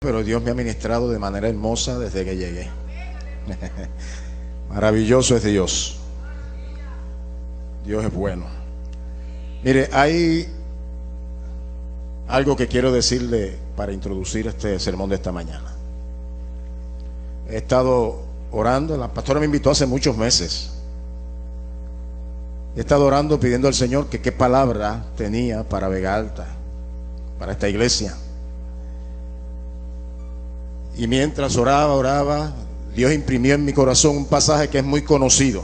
pero Dios me ha ministrado de manera hermosa desde que llegué. Maravilloso es Dios. Dios es bueno. Mire, hay algo que quiero decirle para introducir este sermón de esta mañana. He estado orando, la pastora me invitó hace muchos meses. He estado orando pidiendo al Señor que qué palabra tenía para Vega Alta, para esta iglesia. Y mientras oraba, Dios imprimió en mi corazón un pasaje que es muy conocido.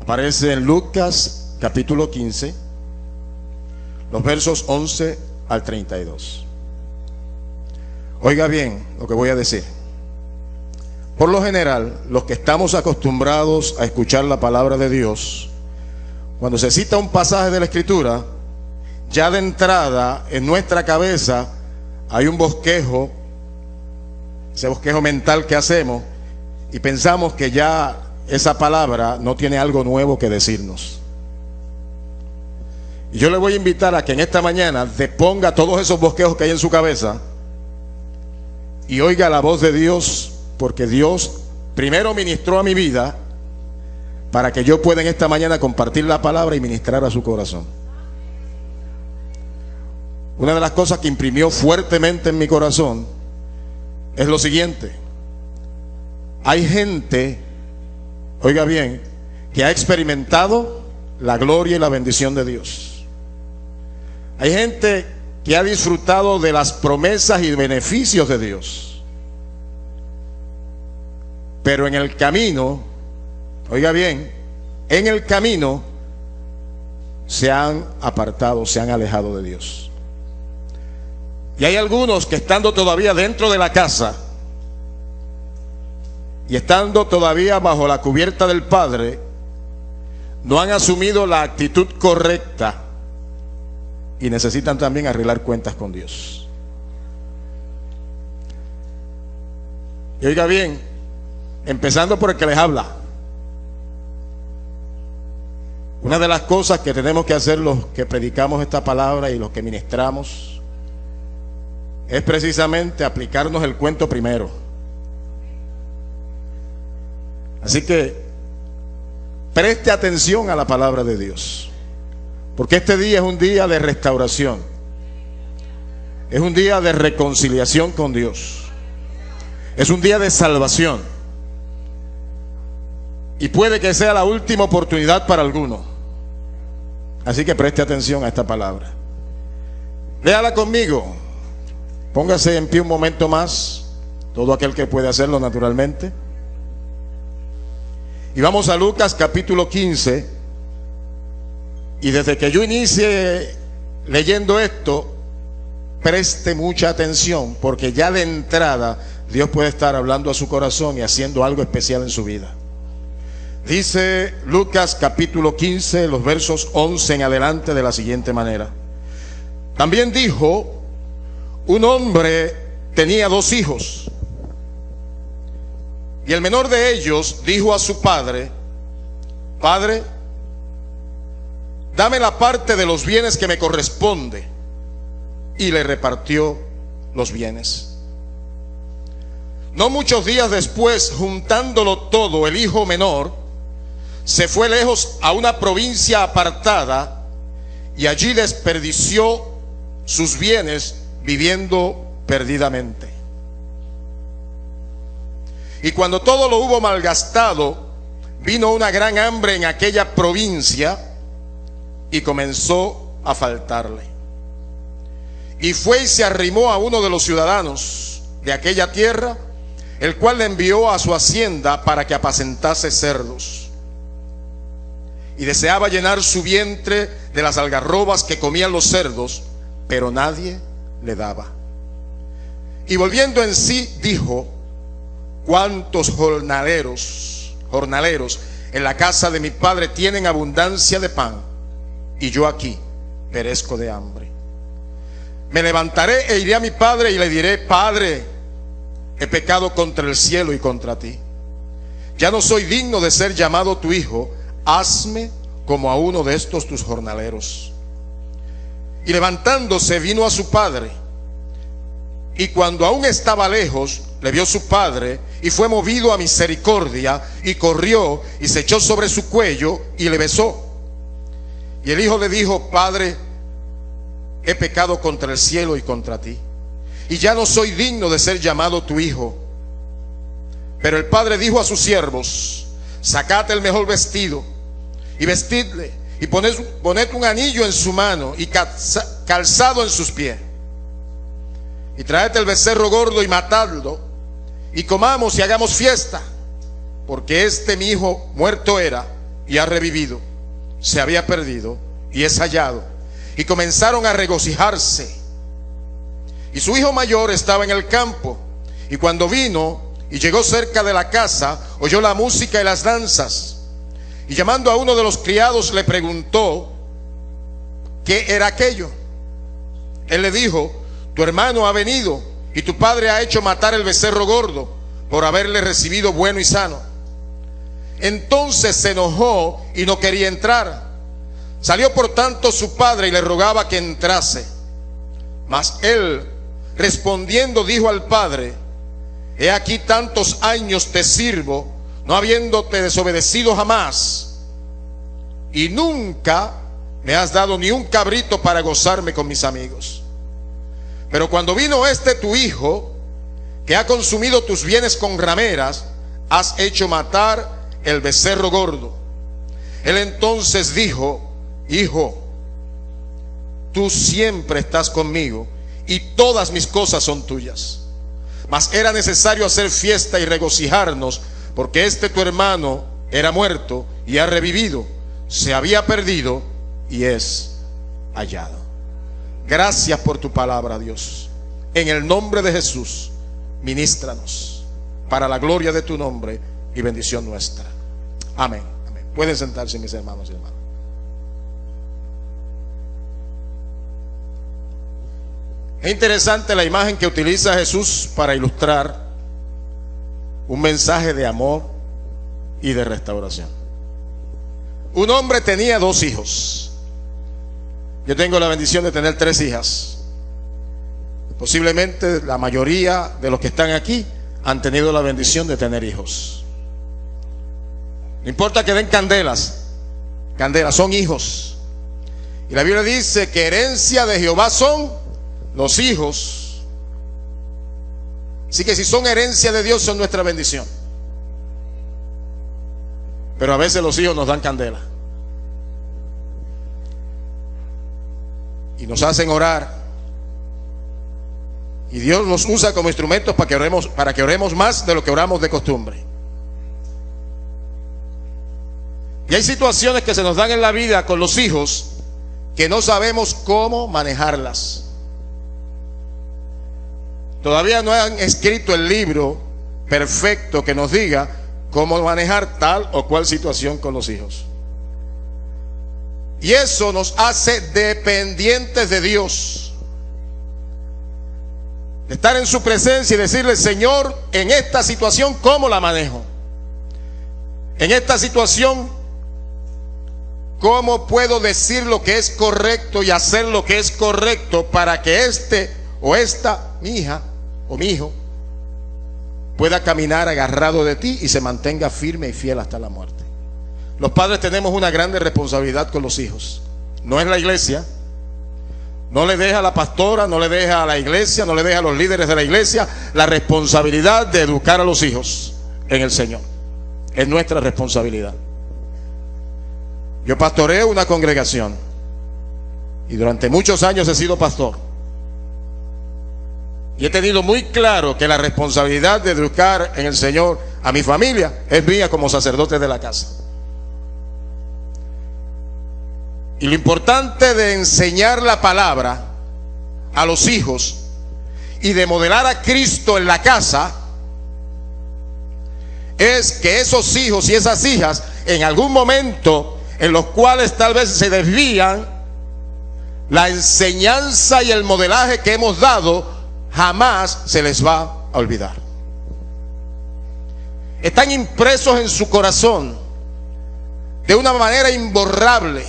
Aparece en Lucas capítulo 15, los versos 11 al 32. Oiga bien lo que voy a decir. Por lo general, los que estamos acostumbrados a escuchar la palabra de Dios, cuando se cita un pasaje de la Escritura, ya de entrada en nuestra cabeza hay un bosquejo, ese bosquejo mental que hacemos, y pensamos que ya esa palabra no tiene algo nuevo que decirnos. Y yo le voy a invitar a que en esta mañana deponga todos esos bosquejos que hay en su cabeza y oiga la voz de Dios, porque Dios primero ministró a mi vida para que yo pueda en esta mañana compartir la palabra y ministrar a su corazón. Una de las cosas que imprimió fuertemente en mi corazón es lo siguiente: hay gente, oiga bien, que ha experimentado la gloria y la bendición de Dios. Hay gente que ha disfrutado de las promesas y beneficios de Dios, pero en el camino, oiga bien, en el camino se han apartado, se han alejado de Dios. Y hay algunos que estando todavía dentro de la casa y estando todavía bajo la cubierta del Padre, no han asumido la actitud correcta y necesitan también arreglar cuentas con Dios. Y oiga bien, empezando por el que les habla, una de las cosas que tenemos que hacer los que predicamos esta palabra y los que ministramos es precisamente aplicarnos el cuento primero. Así que preste atención a la palabra de Dios, porque este día es un día de restauración, es un día de reconciliación con Dios, es un día de salvación, y puede que sea la última oportunidad para alguno. Así que preste atención a esta palabra. Léala conmigo. Póngase en pie un momento más, todo aquel que puede hacerlo naturalmente. Y vamos a Lucas capítulo 15. Y desde que yo inicie leyendo esto, preste mucha atención, porque ya de entrada Dios puede estar hablando a su corazón y haciendo algo especial en su vida. Dice Lucas capítulo 15, los versos 11 en adelante, de la siguiente manera: también dijo: un hombre tenía 2 hijos, y el menor de ellos dijo a su padre: Padre, dame la parte de los bienes que me corresponde. Y le repartió los bienes. No muchos días después, juntándolo todo, el hijo menor se fue lejos a una provincia apartada y allí desperdició sus bienes viviendo perdidamente. Y cuando todo lo hubo malgastado, vino una gran hambre en aquella provincia y comenzó a faltarle. Y fue y se arrimó a uno de los ciudadanos de aquella tierra, el cual le envió a su hacienda para que apacentase cerdos. Y deseaba llenar su vientre de las algarrobas que comían los cerdos, pero nadie le daba. Y volviendo en sí, dijo: cuántos jornaleros en la casa de mi padre tienen abundancia de pan, y yo aquí perezco de hambre. Me levantaré e iré a mi padre y le diré: Padre, he pecado contra el cielo y contra ti. Ya no soy digno de ser llamado tu hijo. Hazme como a uno de estos tus jornaleros. Y levantándose vino a su padre. Y cuando aún estaba lejos, le vio su padre y fue movido a misericordia y corrió y se echó sobre su cuello y le besó. Y el hijo le dijo: Padre, he pecado contra el cielo y contra ti, y ya no soy digno de ser llamado tu hijo. Pero el padre dijo a sus siervos: Sacad el mejor vestido y vestidle, y poned un anillo en su mano y calzado en sus pies, y traed el becerro gordo y matadlo, y comamos y hagamos fiesta, porque mi hijo muerto era y ha revivido, se había perdido y es hallado. Y comenzaron a regocijarse. Y su hijo mayor estaba en el campo, y cuando vino y llegó cerca de la casa, oyó la música y las danzas, y llamando a uno de los criados le preguntó qué era aquello. Él le dijo: Tu hermano ha venido, y tu padre ha hecho matar el becerro gordo, por haberle recibido bueno y sano. Entonces se enojó y no quería entrar. Salió por tanto su padre y le rogaba que entrase. Mas él, respondiendo, dijo al padre: He aquí tantos años te sirvo, no habiéndote desobedecido jamás, y nunca me has dado ni un cabrito para gozarme con mis amigos. Pero cuando vino tu hijo, que ha consumido tus bienes con rameras, has hecho matar el becerro gordo. Él entonces dijo: Hijo, tú siempre estás conmigo, y todas mis cosas son tuyas. Mas era necesario hacer fiesta y regocijarnos, porque tu hermano era muerto y ha revivido, se había perdido y es hallado. Gracias por tu palabra, Dios. En el nombre de Jesús, ministranos para la gloria de tu nombre y bendición nuestra. Amén. Amén. Pueden sentarse, mis hermanos y hermanas. Es interesante la imagen que utiliza Jesús para ilustrar un mensaje de amor y de restauración. Un hombre tenía 2 hijos. Yo tengo la bendición de tener 3 hijas. Posiblemente la mayoría de los que están aquí han tenido la bendición de tener hijos. No importa que den candelas, son hijos. Y la Biblia dice que herencia de Jehová son los hijos. Así que si son herencia de Dios, son nuestra bendición. Pero a veces los hijos nos dan candela y nos hacen orar, y Dios nos usa como instrumentos para que oremos más de lo que oramos de costumbre. Y hay situaciones que se nos dan en la vida con los hijos que no sabemos cómo manejarlas. Todavía no han escrito el libro perfecto que nos diga cómo manejar tal o cual situación con los hijos. Y eso nos hace dependientes de Dios. De estar en su presencia y decirle: Señor, en esta situación, ¿cómo la manejo? En esta situación, ¿cómo puedo decir lo que es correcto y hacer lo que es correcto para que o esta, mi hija o mi hijo, pueda caminar agarrado de ti y se mantenga firme y fiel hasta la muerte? Los padres tenemos una grande responsabilidad con los hijos. No es la iglesia, no le deja a la pastora, no le deja a la iglesia, no le deja a los líderes de la iglesia la responsabilidad de educar a los hijos en el Señor. Es nuestra responsabilidad. Yo pastoreo una congregación y durante muchos años he sido pastor. Y he tenido muy claro que la responsabilidad de educar en el Señor a mi familia es mía como sacerdote de la casa. Y lo importante de enseñar la palabra a los hijos y de modelar a Cristo en la casa es que esos hijos y esas hijas, en algún momento en los cuales tal vez se desvían, la enseñanza y el modelaje que hemos dado jamás se les va a olvidar. Están impresos en su corazón de una manera imborrable,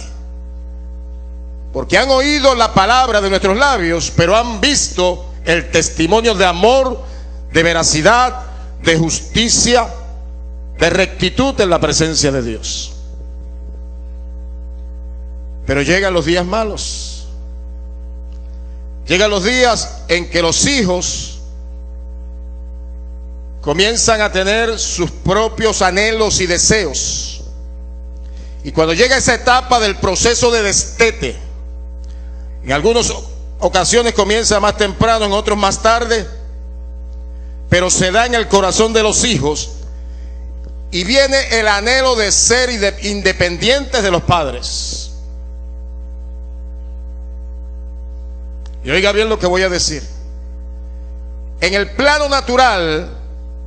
porque han oído la palabra de nuestros labios, pero han visto el testimonio de amor, de veracidad, de justicia, de rectitud en la presencia de Dios. Pero llegan los días malos. Llegan los días en que los hijos comienzan a tener sus propios anhelos y deseos. Y cuando llega esa etapa del proceso de destete, en algunas ocasiones comienza más temprano, en otros más tarde, pero se da en el corazón de los hijos y viene el anhelo de ser independientes de los padres. Y oiga bien lo que voy a decir. En el plano natural,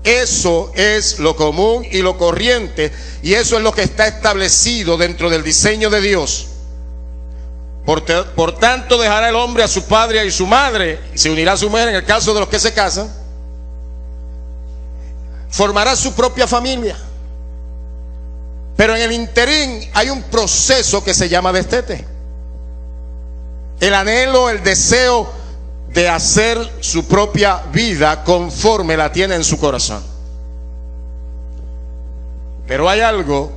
eso es lo común y lo corriente, y eso es lo que está establecido dentro del diseño de Dios. Por tanto, dejará el hombre a su padre y su madre, y se unirá a su mujer en el caso de los que se casan. Formará su propia familia. Pero en el interín hay un proceso que se llama destete. El anhelo, el deseo de hacer su propia vida conforme la tiene en su corazón. Pero hay algo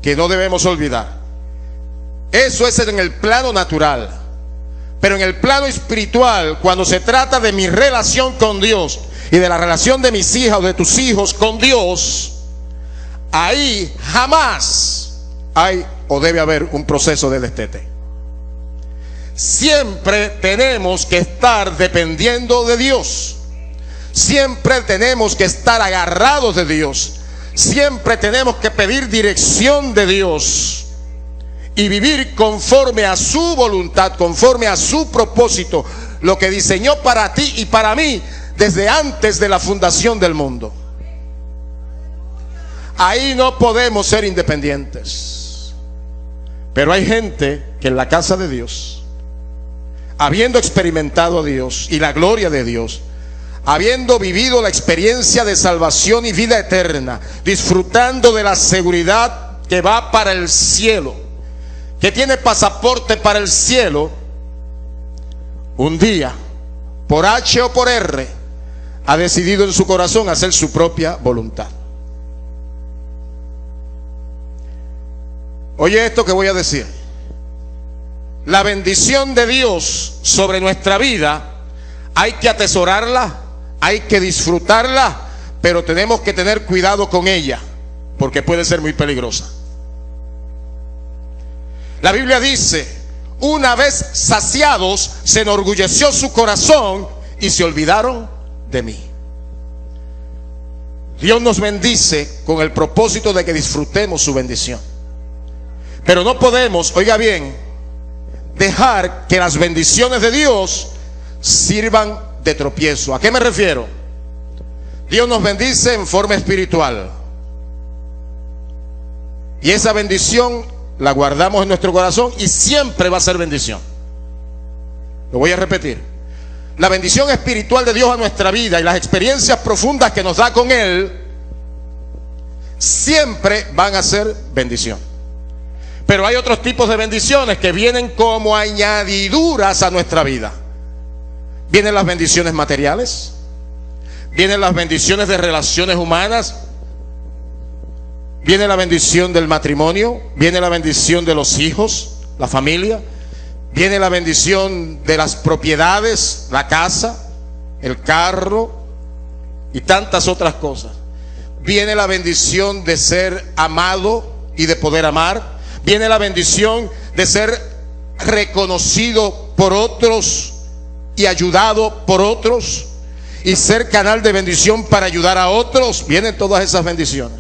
que no debemos olvidar. Eso es en el plano natural. Pero en el plano espiritual, cuando se trata de mi relación con Dios y de la relación de mis hijas o de tus hijos con Dios, ahí jamás hay o debe haber un proceso de destete. Siempre tenemos que estar dependiendo de Dios. Siempre tenemos que estar agarrados de Dios. Siempre tenemos que pedir dirección de Dios y vivir conforme a su voluntad, conforme a su propósito, lo que diseñó para ti y para mí desde antes de la fundación del mundo. Ahí no podemos ser independientes. Pero hay gente que en la casa de Dios, habiendo experimentado a Dios y la gloria de Dios, habiendo vivido la experiencia de salvación y vida eterna, disfrutando de la seguridad que va para el cielo, que tiene pasaporte para el cielo, un día, por H o por R, ha decidido en su corazón hacer su propia voluntad. Oye esto que voy a decir. La bendición de Dios sobre nuestra vida hay que atesorarla, hay que disfrutarla, pero tenemos que tener cuidado con ella, porque puede ser muy peligrosa. La Biblia dice: una vez saciados, se enorgulleció su corazón y se olvidaron de mí. Dios nos bendice con el propósito de que disfrutemos su bendición. Pero no podemos, oiga bien, dejar que las bendiciones de Dios sirvan de tropiezo. ¿A qué me refiero? Dios nos bendice en forma espiritual, y esa bendición la guardamos en nuestro corazón y siempre va a ser bendición. Lo voy a repetir. La bendición espiritual de Dios a nuestra vida y las experiencias profundas que nos da con Él siempre van a ser bendición. Pero hay otros tipos de bendiciones que vienen como añadiduras a nuestra vida. Vienen las bendiciones materiales, vienen las bendiciones de relaciones humanas, viene la bendición del matrimonio, viene la bendición de los hijos, la familia, viene la bendición de las propiedades, la casa, el carro y tantas otras cosas. Viene la bendición de ser amado y de poder amar. Viene la bendición de ser reconocido por otros y ayudado por otros y ser canal de bendición para ayudar a otros. Vienen todas esas bendiciones.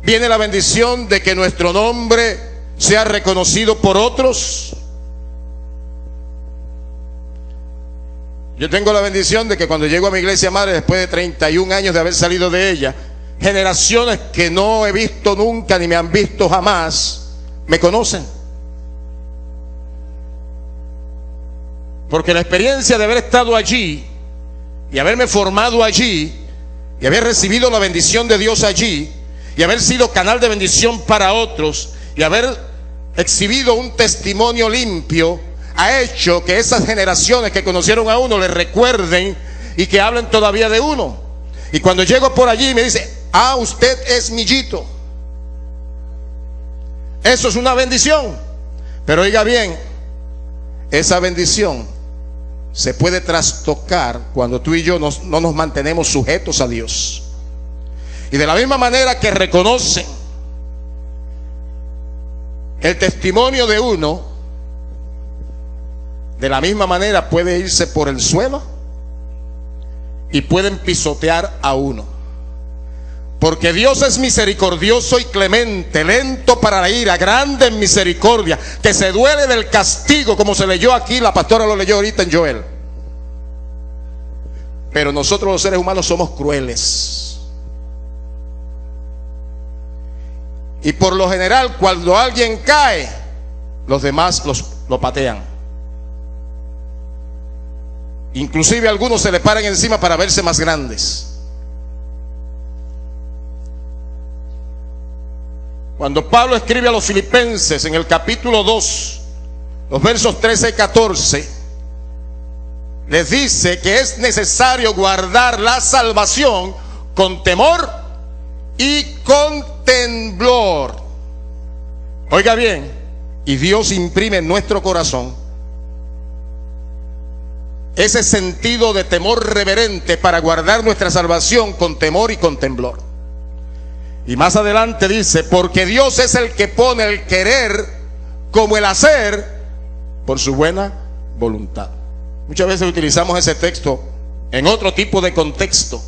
Viene la bendición de que nuestro nombre sea reconocido por otros. Yo tengo la bendición de que cuando llego a mi iglesia madre, después de 31 años de haber salido de ella, generaciones que no he visto nunca ni me han visto jamás, me conocen. Porque la experiencia de haber estado allí y haberme formado allí y haber recibido la bendición de Dios allí y haber sido canal de bendición para otros y haber exhibido un testimonio limpio, ha hecho que esas generaciones que conocieron a uno le recuerden y que hablen todavía de uno. Y cuando llego por allí me dice: ah, usted es Millito. Eso es una bendición. Pero oiga bien, esa bendición se puede trastocar cuando tú y yo no nos mantenemos sujetos a Dios. Y de la misma manera que reconocen el testimonio de uno, de la misma manera puede irse por el suelo y pueden pisotear a uno. Porque Dios es misericordioso y clemente, lento para la ira, grande en misericordia, que se duele del castigo, como se leyó aquí, la pastora lo leyó ahorita en Joel. Pero nosotros los seres humanos somos crueles. Y por lo general, cuando alguien cae, los demás lo patean. Inclusive algunos se le paran encima para verse más grandes. Cuando Pablo escribe a los Filipenses en el capítulo 2, los versos 13 y 14, les dice que es necesario guardar la salvación con temor y con temblor. Oiga bien, y Dios imprime en nuestro corazón ese sentido de temor reverente para guardar nuestra salvación con temor y con temblor. Y más adelante dice: porque Dios es el que pone el querer como el hacer por su buena voluntad. Muchas veces utilizamos ese texto en otro tipo de contexto,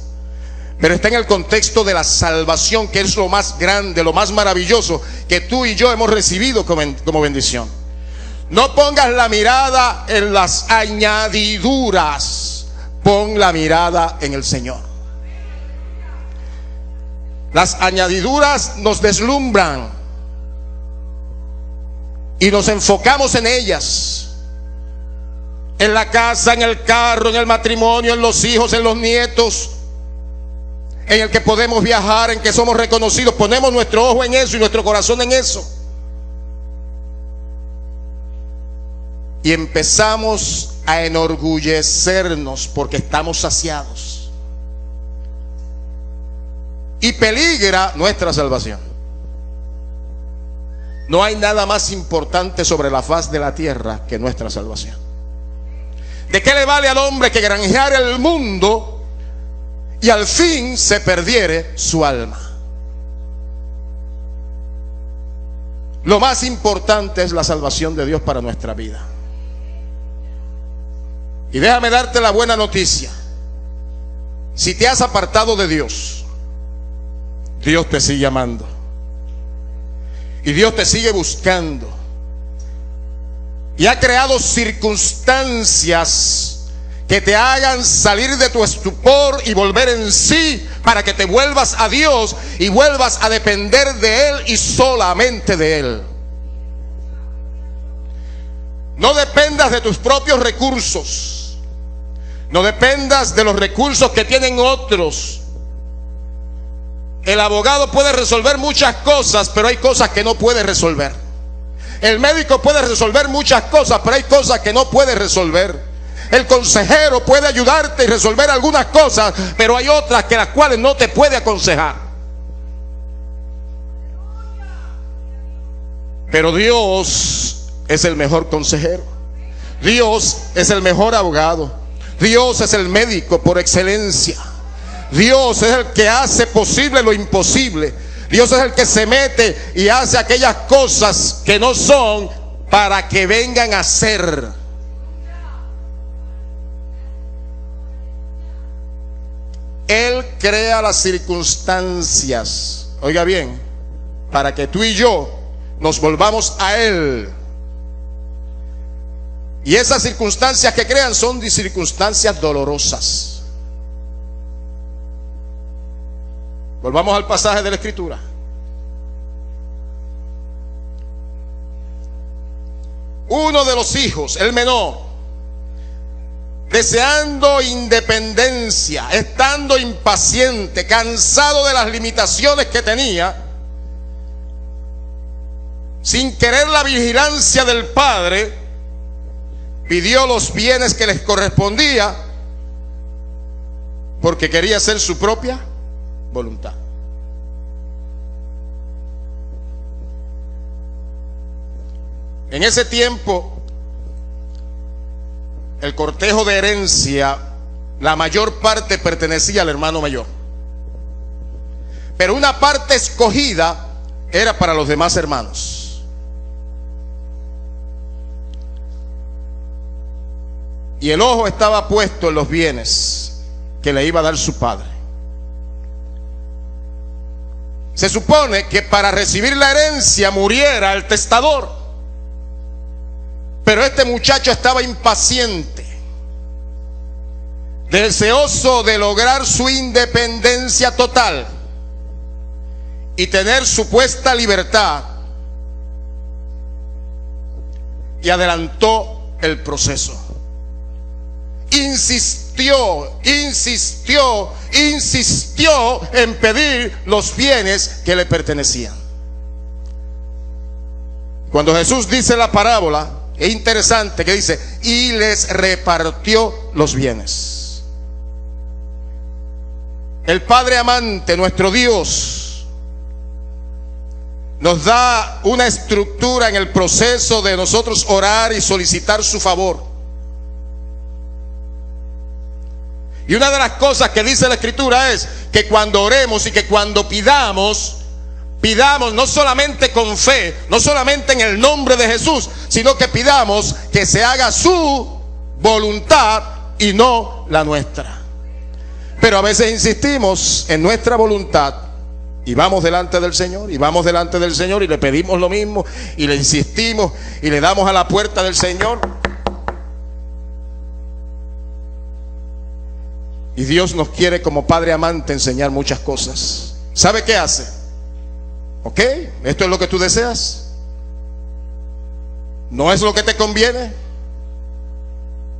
pero está en el contexto de la salvación, que es lo más grande, lo más maravilloso que tú y yo hemos recibido como bendición. No pongas la mirada en las añadiduras, pon la mirada en el Señor. Las añadiduras nos deslumbran y nos enfocamos en ellas, en la casa, en el carro, en el matrimonio, en los hijos, en los nietos, en el que podemos viajar, en que somos reconocidos. Ponemos nuestro ojo en eso y nuestro corazón en eso, y empezamos a enorgullecernos porque estamos saciados. Y peligra nuestra salvación. No hay nada más importante sobre la faz de la tierra que nuestra salvación. ¿De qué le vale al hombre que granjeare el mundo y al fin se perdiere su alma? Lo más importante es la salvación de Dios para nuestra vida. Y déjame darte la buena noticia: si te has apartado de Dios, Dios te sigue amando y Dios te sigue buscando, y ha creado circunstancias que te hagan salir de tu estupor y volver en sí, para que te vuelvas a Dios y vuelvas a depender de Él y solamente de Él. No dependas de tus propios recursos, no dependas de los recursos que tienen otros. El abogado puede resolver muchas cosas, pero hay cosas que no puede resolver. El médico puede resolver muchas cosas, pero hay cosas que no puede resolver. El consejero puede ayudarte y resolver algunas cosas, pero hay otras que las cuales no te puede aconsejar. Pero Dios es el mejor consejero. Dios es el mejor abogado. Dios es el médico por excelencia. Dios es el que hace posible lo imposible. Dios es el que se mete y hace aquellas cosas que no son para que vengan a ser. Él crea las circunstancias, oiga bien, para que tú y yo nos volvamos a Él. Y esas circunstancias que crean son circunstancias dolorosas. Volvamos al pasaje de la Escritura. Uno de los hijos, el menor, deseando independencia, estando impaciente, cansado de las limitaciones que tenía, sin querer la vigilancia del padre, pidió los bienes que les correspondía porque quería hacer su propia voluntad. En ese tiempo, el cortejo de herencia, la mayor parte pertenecía al hermano mayor, pero una parte escogida era para los demás hermanos. Y el ojo estaba puesto en los bienes que le iba a dar su padre. Se supone que para recibir la herencia muriera el testador, pero este muchacho estaba impaciente, deseoso de lograr su independencia total y tener supuesta libertad, y adelantó el proceso. Insistió en pedir los bienes que le pertenecían. Cuando Jesús dice la parábola, es interesante que dice, y les repartió los bienes. El Padre amante, nuestro Dios, nos da una estructura en el proceso de nosotros orar y solicitar su favor. Y una de las cosas que dice la Escritura es que cuando oremos y que cuando pidamos no solamente con fe, no solamente en el nombre de Jesús, sino que pidamos que se haga su voluntad y no la nuestra. Pero a veces insistimos en nuestra voluntad y vamos delante del Señor, y le pedimos lo mismo, y le insistimos, y le damos a la puerta del Señor. Y Dios nos quiere como Padre amante enseñar muchas cosas. ¿Sabe qué hace? Ok, esto es lo que tú deseas. No es lo que te conviene.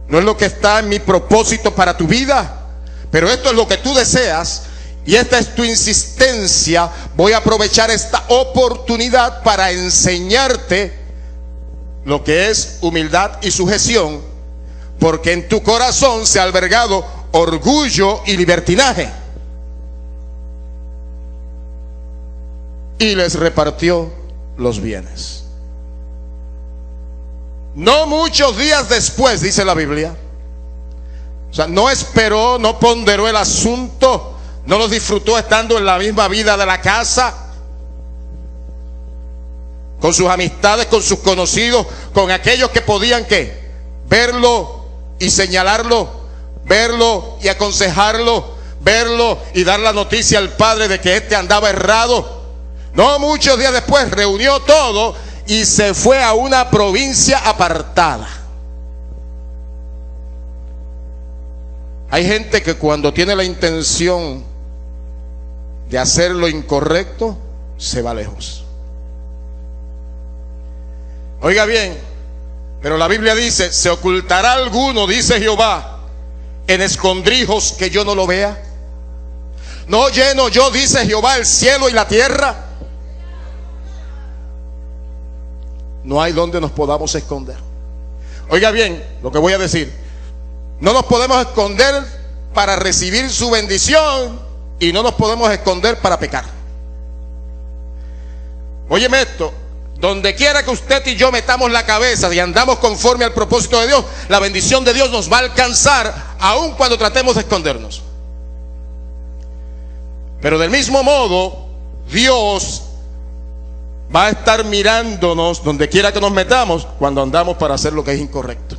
No es lo que está en mi propósito para tu vida. Pero esto es lo que tú deseas. Y esta es tu insistencia. Voy a aprovechar esta oportunidad para enseñarte lo que es humildad y sujeción. Porque en tu corazón se ha albergado orgullo y libertinaje. Y les repartió los bienes. No muchos días después, dice la Biblia. O sea, no esperó, no ponderó el asunto, no lo disfrutó estando en la misma vida de la casa, con sus amistades, con sus conocidos, con aquellos que podían ¿qué? Verlo y señalarlo, verlo y aconsejarlo, verlo y dar la noticia al padre de que éste andaba errado. No muchos días después reunió todo y se fue a una provincia apartada. Hay gente que cuando tiene la intención de hacer lo incorrecto, se va lejos. Oiga bien, pero la Biblia dice, ¿se ocultará alguno, dice Jehová, en escondrijos que yo no lo vea? ¿No lleno yo, dice Jehová, el cielo y la tierra? No hay donde nos podamos esconder. Oiga bien lo que voy a decir. No nos podemos esconder para recibir su bendición y no nos podemos esconder para pecar. Óyeme esto. Donde quiera que usted y yo metamos la cabeza y andamos conforme al propósito de Dios, la bendición de Dios nos va a alcanzar, aun cuando tratemos de escondernos. Pero del mismo modo, Dios va a estar mirándonos donde quiera que nos metamos cuando andamos para hacer lo que es incorrecto.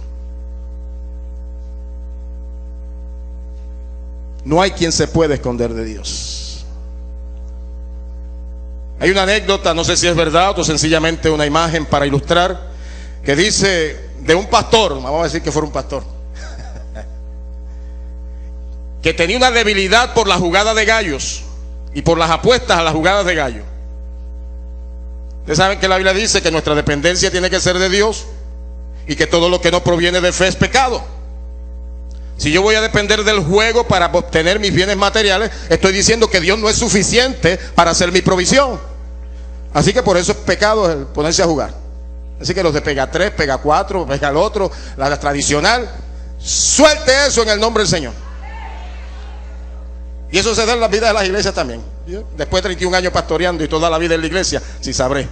No hay quien se pueda esconder de Dios. Hay una anécdota, no sé si es verdad o sencillamente una imagen para ilustrar, que dice de un pastor, vamos a decir que fuera un pastor, que tenía una debilidad por la jugada de gallos y por las apuestas a las jugadas de gallo. Ustedes saben que la Biblia dice que nuestra dependencia tiene que ser de Dios y que todo lo que no proviene de fe es pecado. Si yo voy a depender del juego para obtener mis bienes materiales, estoy diciendo que Dios no es suficiente para hacer mi provisión. Así que por eso es pecado el ponerse a jugar. Así que los de pega 3, pega 4, pega el otro, la tradicional, suelte eso en el nombre del Señor. Y eso se da en la vida de las iglesias también. Yo, después de 31 años pastoreando y toda la vida en la iglesia, sí sabré,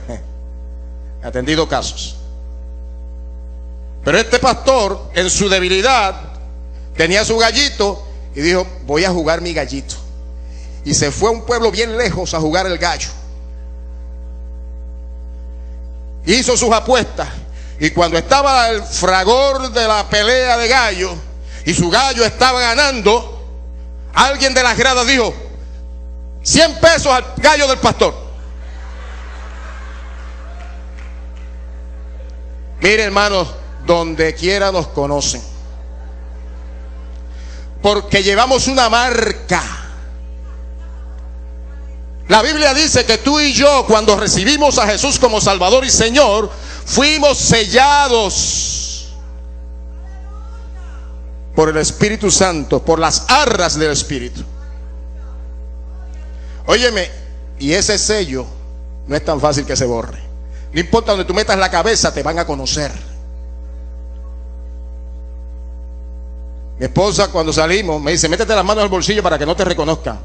he atendido casos. Pero este pastor, en su debilidad, tenía su gallito y dijo, voy a jugar mi gallito. Y se fue a un pueblo bien lejos a jugar el gallo. Hizo sus apuestas. Y cuando estaba el fragor de la pelea de gallo y su gallo estaba ganando, alguien de las gradas dijo, 100 pesos al gallo del pastor. Mire, hermanos, donde quiera nos conocen, porque llevamos una marca. La Biblia dice que tú y yo, cuando recibimos a Jesús como Salvador y Señor, fuimos sellados por el Espíritu Santo, por las arras del Espíritu. Óyeme, y ese sello no es tan fácil que se borre. No importa donde tú metas la cabeza, te van a conocer. Mi esposa, cuando salimos, me dice, métete las manos al bolsillo para que no te reconozcan.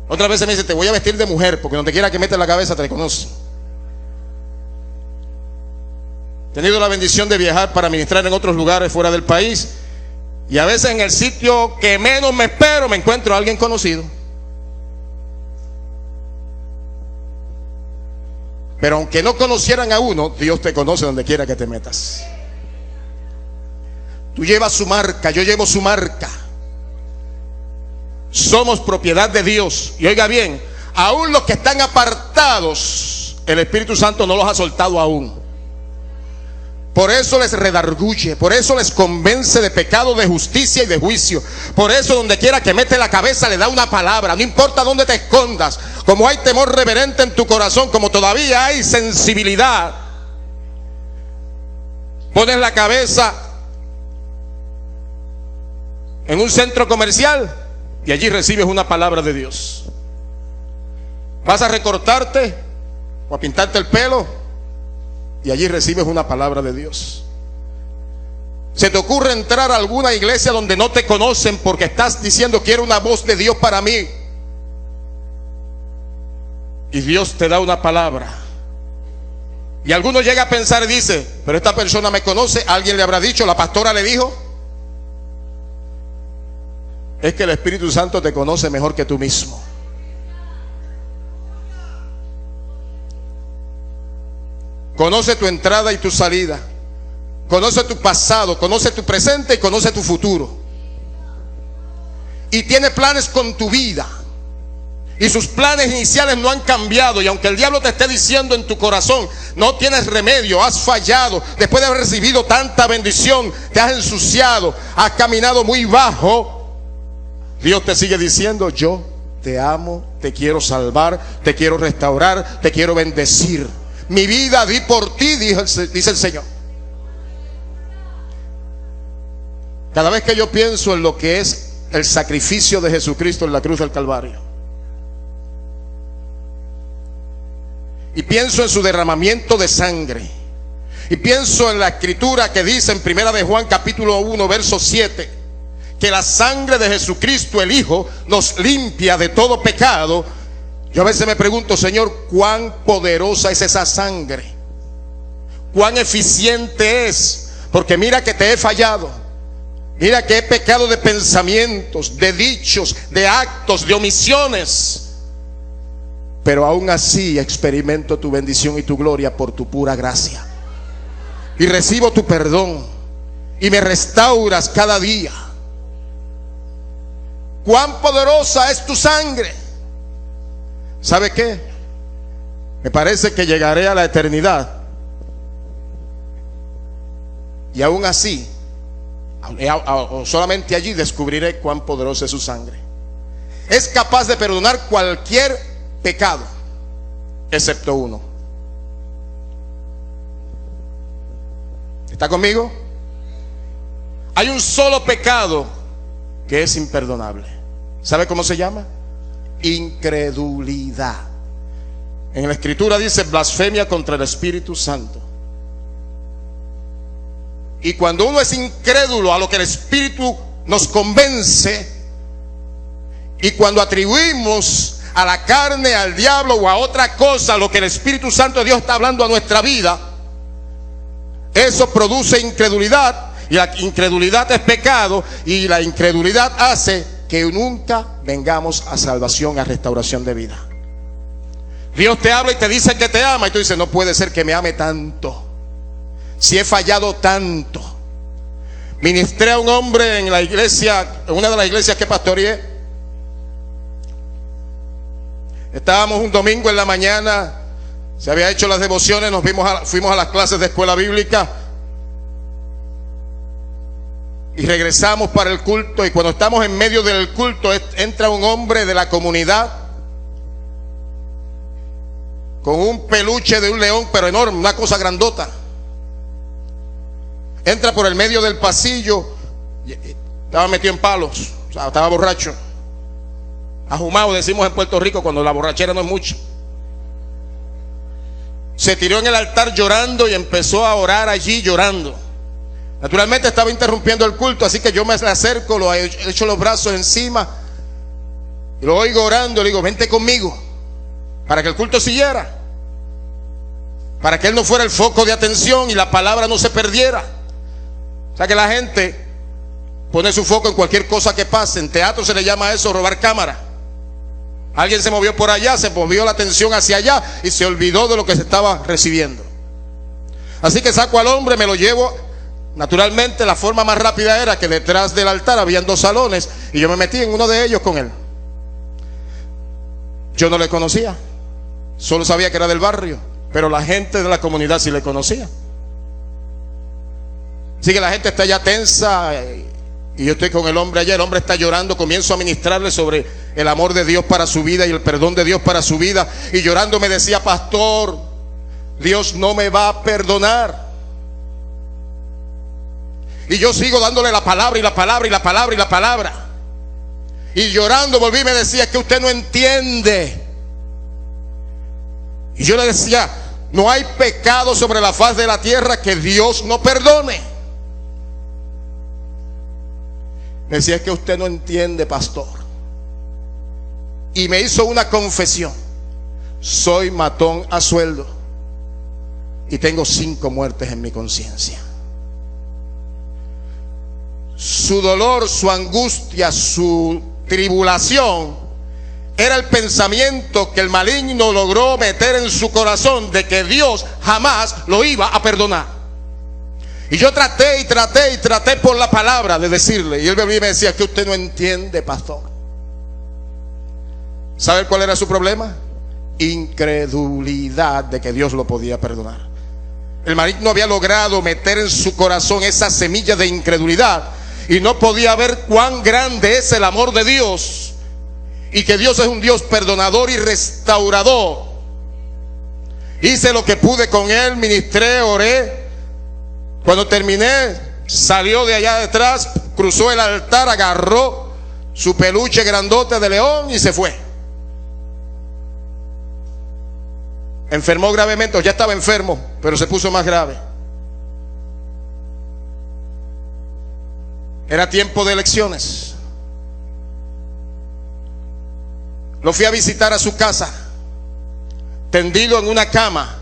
Otra vez me dice, te voy a vestir de mujer, porque donde quiera que metas la cabeza te reconoce. He tenido la bendición de viajar para ministrar en otros lugares fuera del país, y a veces en el sitio que menos me espero me encuentro a alguien conocido. Pero aunque no conocieran a uno, Dios te conoce donde quiera que te metas. Tú llevas su marca, yo llevo su marca. Somos propiedad de Dios. Y oiga bien, aún los que están apartados, el Espíritu Santo no los ha soltado aún. Por eso les redarguye, por eso les convence de pecado, de justicia y de juicio. Por eso donde quiera que mete la cabeza le da una palabra. No importa dónde te escondas, como hay temor reverente en tu corazón, como todavía hay sensibilidad, pones la cabeza en un centro comercial y allí recibes una palabra de Dios. Vas a recortarte o a pintarte el pelo y allí recibes una palabra de Dios. Se te ocurre entrar a alguna iglesia donde no te conocen porque estás diciendo quiero una voz de Dios para mí, y Dios te da una palabra. Y alguno llega a pensar y dice, pero esta persona me conoce, alguien le habrá dicho, la pastora le dijo. Es que el Espíritu Santo te conoce mejor que tú mismo. Conoce tu entrada y tu salida. Conoce tu pasado, conoce tu presente y conoce tu futuro. Y tiene planes con tu vida. Y sus planes iniciales no han cambiado. Y aunque el diablo te esté diciendo en tu corazón, no tienes remedio, has fallado, después de haber recibido tanta bendición, te has ensuciado, has caminado muy bajo, Dios te sigue diciendo, yo te amo, te quiero salvar, te quiero restaurar, te quiero bendecir. Mi vida di por ti, dice el Señor. Cada vez que yo pienso en lo que es el sacrificio de Jesucristo en la cruz del Calvario, y pienso en su derramamiento de sangre, y pienso en la escritura que dice en 1 de Juan capítulo 1 verso 7, que la sangre de Jesucristo el Hijo nos limpia de todo pecado. Yo a veces me pregunto, Señor, cuán poderosa es esa sangre, cuán eficiente es, porque mira que te he fallado, mira que he pecado de pensamientos, de dichos, de actos, de omisiones, pero aún así experimento tu bendición y tu gloria por tu pura gracia, y recibo tu perdón y me restauras cada día. Cuán poderosa es tu sangre. ¿Sabe qué? Me parece que llegaré a la eternidad y aún así, solamente allí descubriré cuán poderosa es su sangre. Es capaz de perdonar cualquier pecado, excepto uno. ¿Está conmigo? Hay un solo pecado que es imperdonable. ¿Sabe cómo se llama? Incredulidad. En la Escritura dice blasfemia contra el Espíritu Santo. Y cuando uno es incrédulo a lo que el Espíritu nos convence, y cuando atribuimos a la carne, al diablo o a otra cosa lo que el Espíritu Santo de Dios está hablando a nuestra vida, eso produce incredulidad, y la incredulidad es pecado, y la incredulidad hace que nunca vengamos a salvación, a restauración de vida. Dios te habla y te dice que te ama, y tú dices, no puede ser que me ame tanto, si he fallado tanto. Ministré a un hombre en la iglesia, en una de las iglesias que pastoreé. Estábamos un domingo en la mañana, se había hecho las devociones, fuimos a las clases de escuela bíblica y regresamos para el culto. Y cuando estamos en medio del culto, entra un hombre de la comunidad con un peluche de un león, pero enorme, una cosa grandota. Entra por el medio del pasillo, estaba metido en palos, o sea, estaba borracho, ajumado, decimos en Puerto Rico cuando la borrachera no es mucho. Se tiró en el altar llorando y empezó a orar allí llorando. Naturalmente estaba interrumpiendo el culto, así que yo me acerco, lo echo los brazos encima y lo oigo orando. Le digo, vente conmigo, para que el culto siguiera, para que él no fuera el foco de atención y la palabra no se perdiera. O sea que la gente pone su foco en cualquier cosa que pase. En teatro se le llama a eso robar cámara. Alguien se movió por allá, se movió la atención hacia allá y se olvidó de lo que se estaba recibiendo. Así que saco al hombre, me lo llevo. Naturalmente la forma más rápida era que detrás del altar habían 2 salones y yo me metí en uno de ellos con él. Yo no le conocía, solo sabía que era del barrio, pero la gente de la comunidad sí le conocía. Así que la gente está ya tensa y yo estoy con el hombre allá. El hombre está llorando, comienzo a ministrarle sobre el amor de Dios para su vida y el perdón de Dios para su vida. Y llorando me decía, pastor, Dios no me va a perdonar. Y yo sigo dándole la palabra y la palabra y la palabra y la palabra. Y llorando volví y me decía, es que usted no entiende. Y yo le decía, no hay pecado sobre la faz de la tierra que Dios no perdone. Me decía, es que usted no entiende, pastor. Y me hizo una confesión. Soy matón a sueldo y tengo 5 muertes en mi conciencia. Su dolor, su angustia, su tribulación era el pensamiento que el maligno logró meter en su corazón de que Dios jamás lo iba a perdonar. Y yo traté por la palabra de decirle, y él me decía, que usted no entiende, pastor. ¿Sabe cuál era su problema? Incredulidad de que Dios lo podía perdonar. El maligno había logrado meter en su corazón esa semilla de incredulidad y no podía ver cuán grande es el amor de Dios y que Dios es un Dios perdonador y restaurador. Hice lo que pude con él, ministré, oré. Cuando terminé, salió de allá detrás, cruzó el altar, agarró su peluche grandote de león y se fue. Enfermó gravemente, ya estaba enfermo, pero se puso más grave. Era tiempo de elecciones. Lo fui a visitar a su casa, tendido en una cama.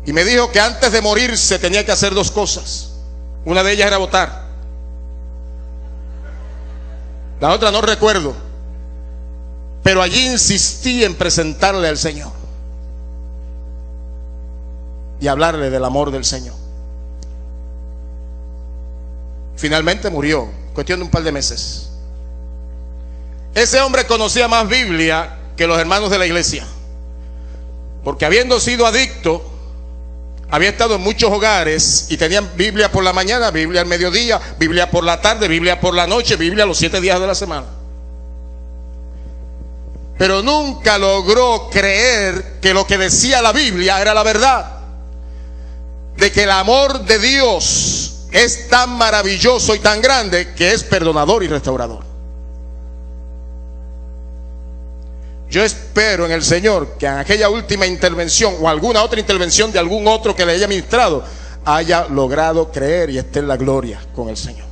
Y me dijo que antes de morirse tenía que hacer 2 cosas. Una de ellas era votar. La otra no recuerdo. Pero allí insistí en presentarle al Señor y hablarle del amor del Señor. Finalmente murió, cuestión de un par de meses. Ese hombre conocía más Biblia que los hermanos de la iglesia, porque habiendo sido adicto, había estado en muchos hogares y tenían Biblia por la mañana, Biblia al mediodía, Biblia por la tarde, Biblia por la noche, Biblia los 7 días de la semana. Pero nunca logró creer que lo que decía la Biblia era la verdad. De que el amor de Dios es tan maravilloso y tan grande que es perdonador y restaurador. Yo espero en el Señor que en aquella última intervención o alguna otra intervención de algún otro que le haya ministrado haya logrado creer y esté en la gloria con el Señor.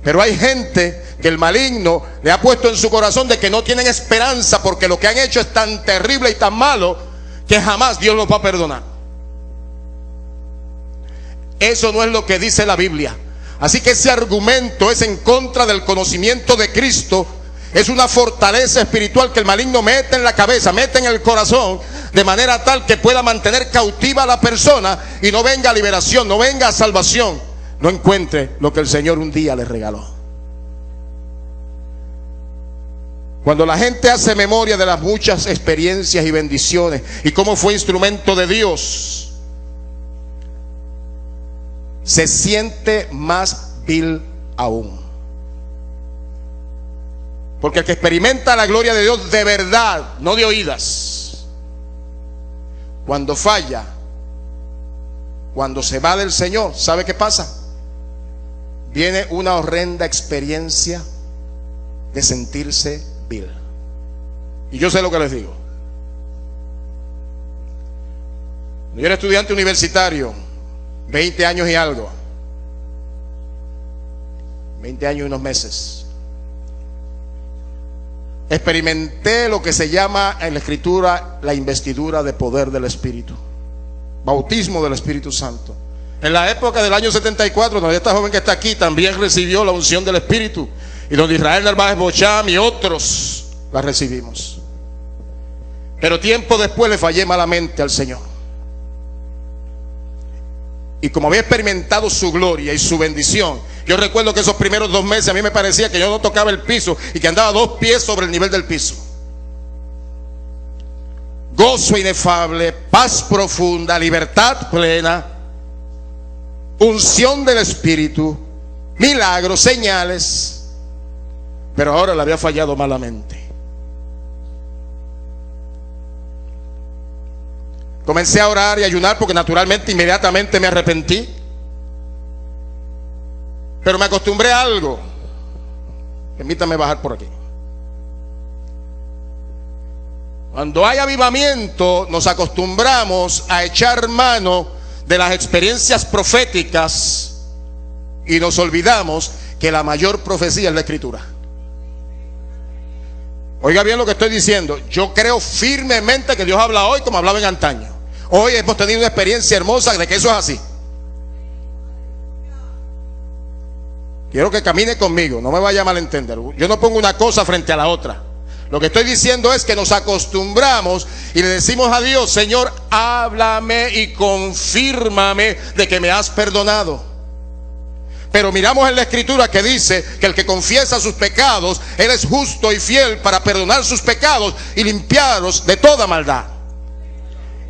Pero hay gente que el maligno le ha puesto en su corazón de que no tienen esperanza porque lo que han hecho es tan terrible y tan malo que jamás Dios los va a perdonar. Eso no es lo que dice la Biblia. Así que ese argumento es en contra del conocimiento de Cristo. Es una fortaleza espiritual que el maligno mete en la cabeza, mete en el corazón, de manera tal que pueda mantener cautiva a la persona y no venga liberación, no venga salvación, no encuentre lo que el Señor un día le regaló. Cuando la gente hace memoria de las muchas experiencias y bendiciones y cómo fue instrumento de Dios, se siente más vil aún. Porque el que experimenta la gloria de Dios de verdad, no de oídas, cuando falla, cuando se va del Señor, ¿sabe qué pasa? Viene una horrenda experiencia de sentirse vil. Y yo sé lo que les digo. Yo era estudiante universitario, 20 años y algo, 20 años y unos meses. Experimenté lo que se llama en la Escritura la investidura de poder del Espíritu, bautismo del Espíritu Santo. En la época del año 74, donde esta joven que está aquí también recibió la unción del Espíritu, y donde Israel Narváez Bocham y otros la recibimos. Pero tiempo después le fallé malamente al Señor. Y como había experimentado su gloria y su bendición, yo recuerdo que esos primeros 2 meses a mí me parecía que yo no tocaba el piso y que andaba 2 pies sobre el nivel del piso. Gozo inefable, paz profunda, libertad plena, unción del Espíritu, milagros, señales. Pero ahora le había fallado malamente. Comencé a orar y ayunar porque naturalmente inmediatamente me arrepentí. Pero me acostumbré a algo. Permítame bajar por aquí. Cuando hay avivamiento, nos acostumbramos a echar mano de las experiencias proféticas y nos olvidamos que la mayor profecía es la Escritura. Oiga bien lo que estoy diciendo. Yo creo firmemente que Dios habla hoy como hablaba en antaño. Hoy hemos tenido una experiencia hermosa de que eso es así. Quiero que camine conmigo, no me vaya a malentender. Yo no pongo una cosa frente a la otra. Lo que estoy diciendo es que nos acostumbramos y le decimos a Dios: Señor, háblame y confírmame de que me has perdonado. Pero miramos en la Escritura que dice que el que confiesa sus pecados, Él es justo y fiel para perdonar sus pecados y limpiarlos de toda maldad.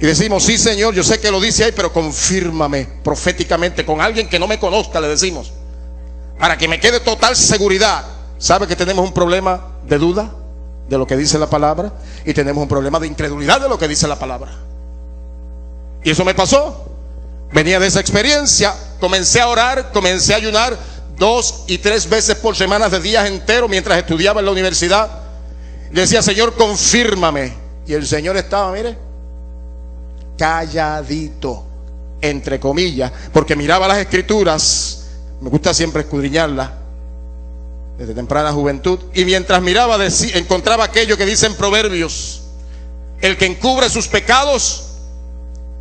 Y decimos: sí, Señor, yo sé que lo dice ahí, pero confírmame proféticamente con alguien que no me conozca, le decimos, para que me quede total seguridad. ¿Sabe que tenemos un problema de duda de lo que dice la palabra? Y tenemos un problema de incredulidad de lo que dice la palabra. Y eso me pasó. Venía de esa experiencia. Comencé a orar, comencé a ayunar 2 y 3 veces por semana de días enteros mientras estudiaba en la universidad. Y decía: Señor, confírmame. Y el Señor estaba, mire, calladito, entre comillas, porque miraba las Escrituras. Me gusta siempre escudriñarlas desde temprana juventud. Y mientras miraba, encontraba aquello que dice en Proverbios: el que encubre sus pecados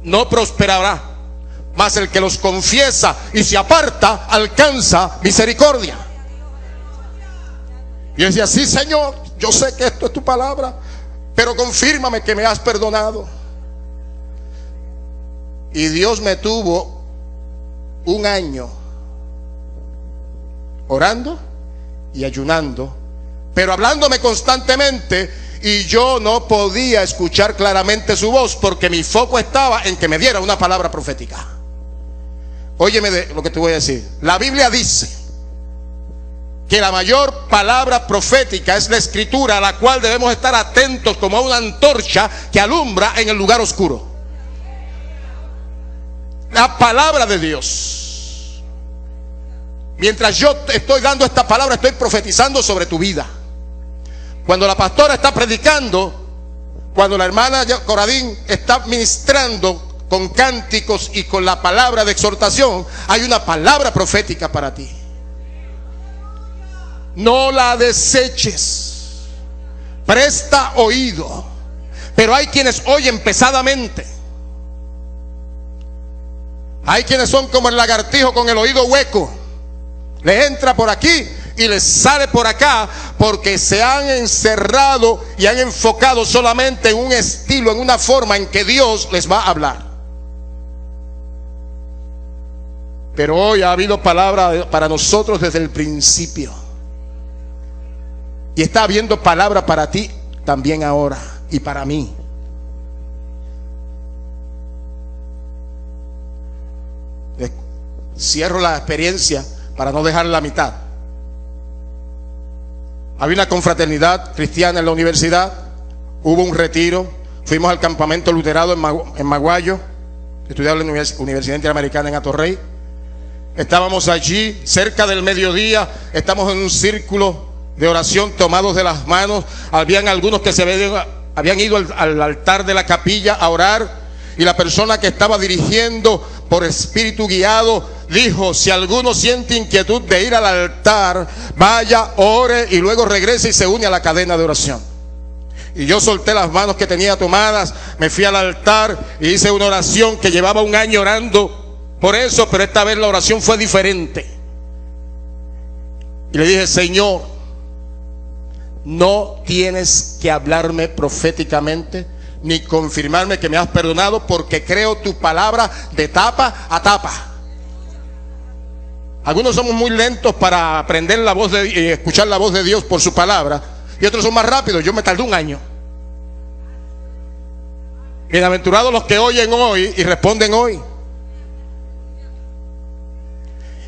no prosperará, mas el que los confiesa y se aparta alcanza misericordia. Y yo decía: sí, Señor, yo sé que esto es tu palabra, pero confírmame que me has perdonado. Y Dios me tuvo 1 año orando y ayunando, pero hablándome constantemente, y yo no podía escuchar claramente su voz porque mi foco estaba en que me diera una palabra profética. Óyeme de lo que te voy a decir. La Biblia dice que la mayor palabra profética es la Escritura, a la cual debemos estar atentos como a una antorcha que alumbra en el lugar oscuro. La palabra de Dios. Mientras yo estoy dando esta palabra, estoy profetizando sobre tu vida. Cuando la pastora está predicando, cuando la hermana Coradín está ministrando con cánticos y con la palabra de exhortación, hay una palabra profética para ti. No la deseches. Presta oído. Pero hay quienes oyen pesadamente. Hay quienes son como el lagartijo con el oído hueco. Les entra por aquí y les sale por acá, porque se han encerrado y han enfocado solamente en un estilo, en una forma en que Dios les va a hablar. Pero hoy ha habido palabra para nosotros desde el principio. Y está habiendo palabra para ti también ahora y para mí. Cierro la experiencia para no dejar la mitad. Había una confraternidad cristiana en la universidad. Hubo un retiro. Fuimos al campamento luterano en Maguayo. Estudiaba en la Universidad Interamericana en Atorrey. Estábamos allí cerca del mediodía. Estamos en un círculo de oración tomados de las manos. Habían algunos que habían ido al altar de la capilla a orar. Y la persona que estaba dirigiendo por espíritu guiado dijo: si alguno siente inquietud de ir al altar, vaya, ore y luego regrese y se une a la cadena de oración. Y yo solté las manos que tenía tomadas, me fui al altar y hice una oración que llevaba un año orando por eso, pero esta vez la oración fue diferente. Y le dije: Señor, no tienes que hablarme proféticamente ni confirmarme que me has perdonado, porque creo tu palabra de tapa a tapa. Algunos somos muy lentos para aprender la voz y escuchar la voz de Dios por su palabra, y otros son más rápidos. Yo me tardé un año. Bienaventurados los que oyen hoy y responden hoy.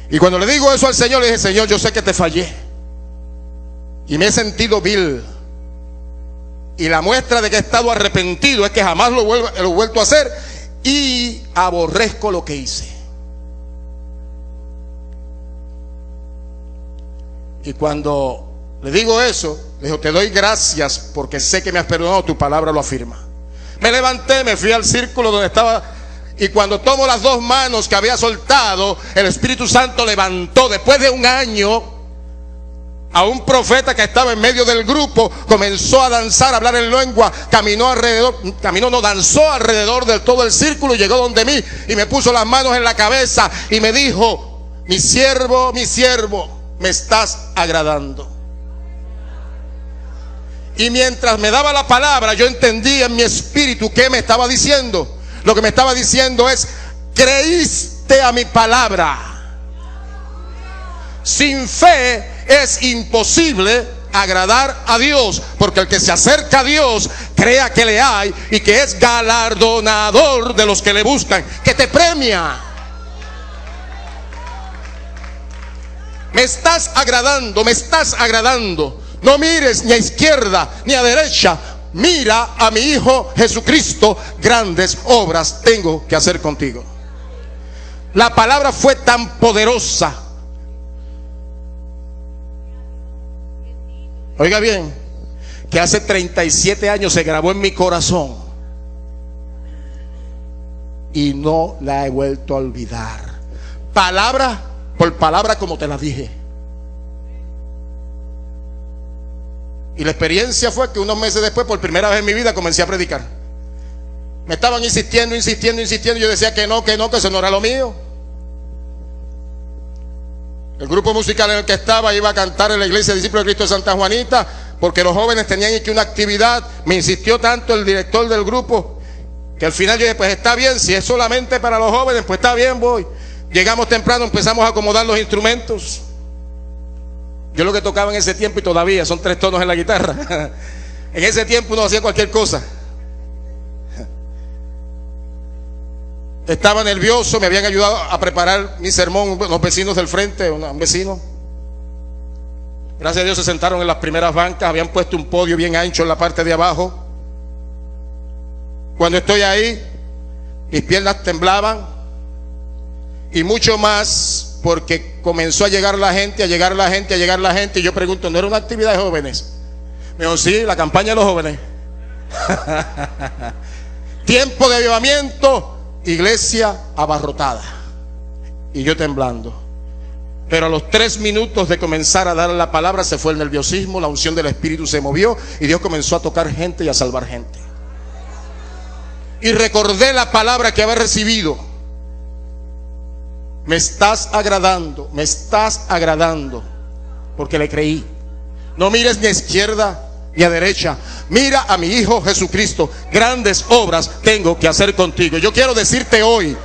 Y cuando le digo eso al Señor, le dije: Señor, yo sé que te fallé y me he sentido vil. Y la muestra de que he estado arrepentido es que jamás lo he vuelto a hacer, y aborrezco lo que hice. Y cuando le digo eso, le digo: te doy gracias porque sé que me has perdonado, tu palabra lo afirma. Me levanté, me fui al círculo donde estaba, y cuando tomo las dos manos que había soltado, el Espíritu Santo levantó, después de un año, a un profeta que estaba en medio del grupo. Comenzó a danzar, a hablar en lengua, danzó alrededor de todo el círculo y llegó donde mí y me puso las manos en la cabeza y me dijo: mi siervo, me estás agradando. Y mientras me daba la palabra, yo entendí en mi espíritu qué me estaba diciendo. Lo que me estaba diciendo es: creíste a mi palabra. Sin fe es imposible agradar a Dios, porque el que se acerca a Dios crea que le hay y que es galardonador de los que le buscan, que te premia. Me estás agradando, me estás agradando. No mires ni a izquierda ni a derecha. Mira a mi Hijo Jesucristo. Grandes obras tengo que hacer contigo. La palabra fue tan poderosa. Oiga bien, que hace 37 años se grabó en mi corazón y no la he vuelto a olvidar. Palabra por palabra, como te la dije. Y la experiencia fue que unos meses después, por primera vez en mi vida, comencé a predicar. Me estaban insistiendo. Yo decía que no, que eso no era lo mío. El grupo musical en el que estaba iba a cantar en la iglesia Discípulos de Cristo de Santa Juanita, porque los jóvenes tenían que una actividad. Me insistió tanto el director del grupo que al final yo dije: pues está bien, si es solamente para los jóvenes, pues está bien, voy. Llegamos temprano, empezamos a acomodar los instrumentos. Yo lo que tocaba en ese tiempo, y todavía son 3 tonos en la guitarra. En ese tiempo uno hacía cualquier cosa. Estaba nervioso, me habían ayudado a preparar mi sermón los vecinos del frente, un vecino. Gracias a Dios se sentaron en las primeras bancas, habían puesto un podio bien ancho en la parte de abajo. Cuando estoy ahí, mis piernas temblaban, y mucho más porque comenzó a llegar la gente, y yo pregunto: ¿no era una actividad de jóvenes? Me dijo, sí, la campaña de los jóvenes. Tiempo de avivamiento, iglesia abarrotada. Y yo temblando. Pero a los 3 minutos de comenzar a dar la palabra se fue el nerviosismo, la unción del Espíritu se movió y Dios comenzó a tocar gente y a salvar gente. Y recordé la palabra que había recibido. Me estás agradando, porque le creí. No mires ni a izquierda ni a derecha, mira a mi Hijo Jesucristo. Grandes obras tengo que hacer contigo. Yo quiero decirte hoy,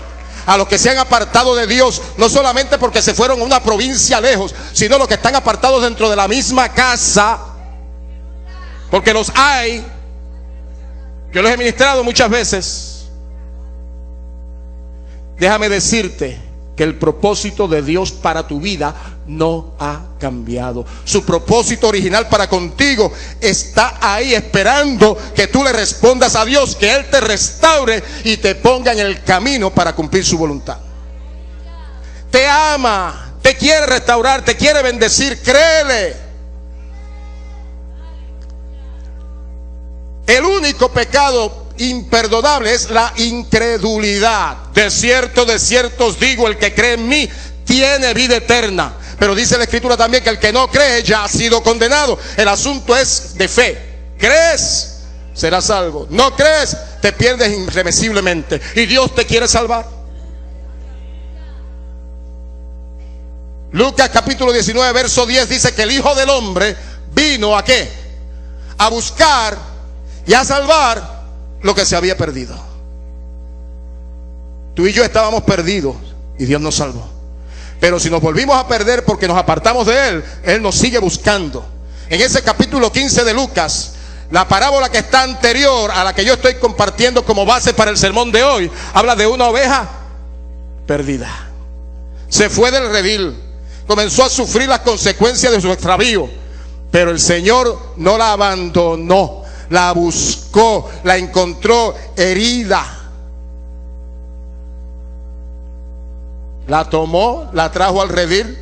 a los que se han apartado de Dios, no solamente porque se fueron a una provincia lejos, sino los que están apartados dentro de la misma casa, porque los hay. Yo los he ministrado muchas veces. Déjame decirte que el propósito de Dios para tu vida no ha cambiado. Su propósito original para contigo está ahí esperando que tú le respondas a Dios, que Él te restaure y te ponga en el camino para cumplir su voluntad. Te ama, te quiere restaurar, te quiere bendecir, créele. El único pecado imperdonable es la incredulidad. De cierto os digo, el que cree en mí tiene vida eterna. Pero dice la Escritura también que el que no cree ya ha sido condenado. El asunto es de fe. ¿Crees? Serás salvo. ¿No crees? Te pierdes irremisiblemente. Y Dios te quiere salvar. Lucas capítulo 19 verso 10 dice que el Hijo del Hombre vino ¿a qué? A buscar y a salvar lo que se había perdido. Tú y yo estábamos perdidos y Dios nos salvó. Pero si nos volvimos a perder porque nos apartamos de Él, Él nos sigue buscando. En ese capítulo 15 de Lucas, la parábola que está anterior a la que yo estoy compartiendo como base para el sermón de hoy, habla de una oveja perdida. Se fue del redil, comenzó a sufrir las consecuencias de su extravío, pero el Señor no la abandonó, la buscó, la encontró herida. La tomó, la trajo al redil,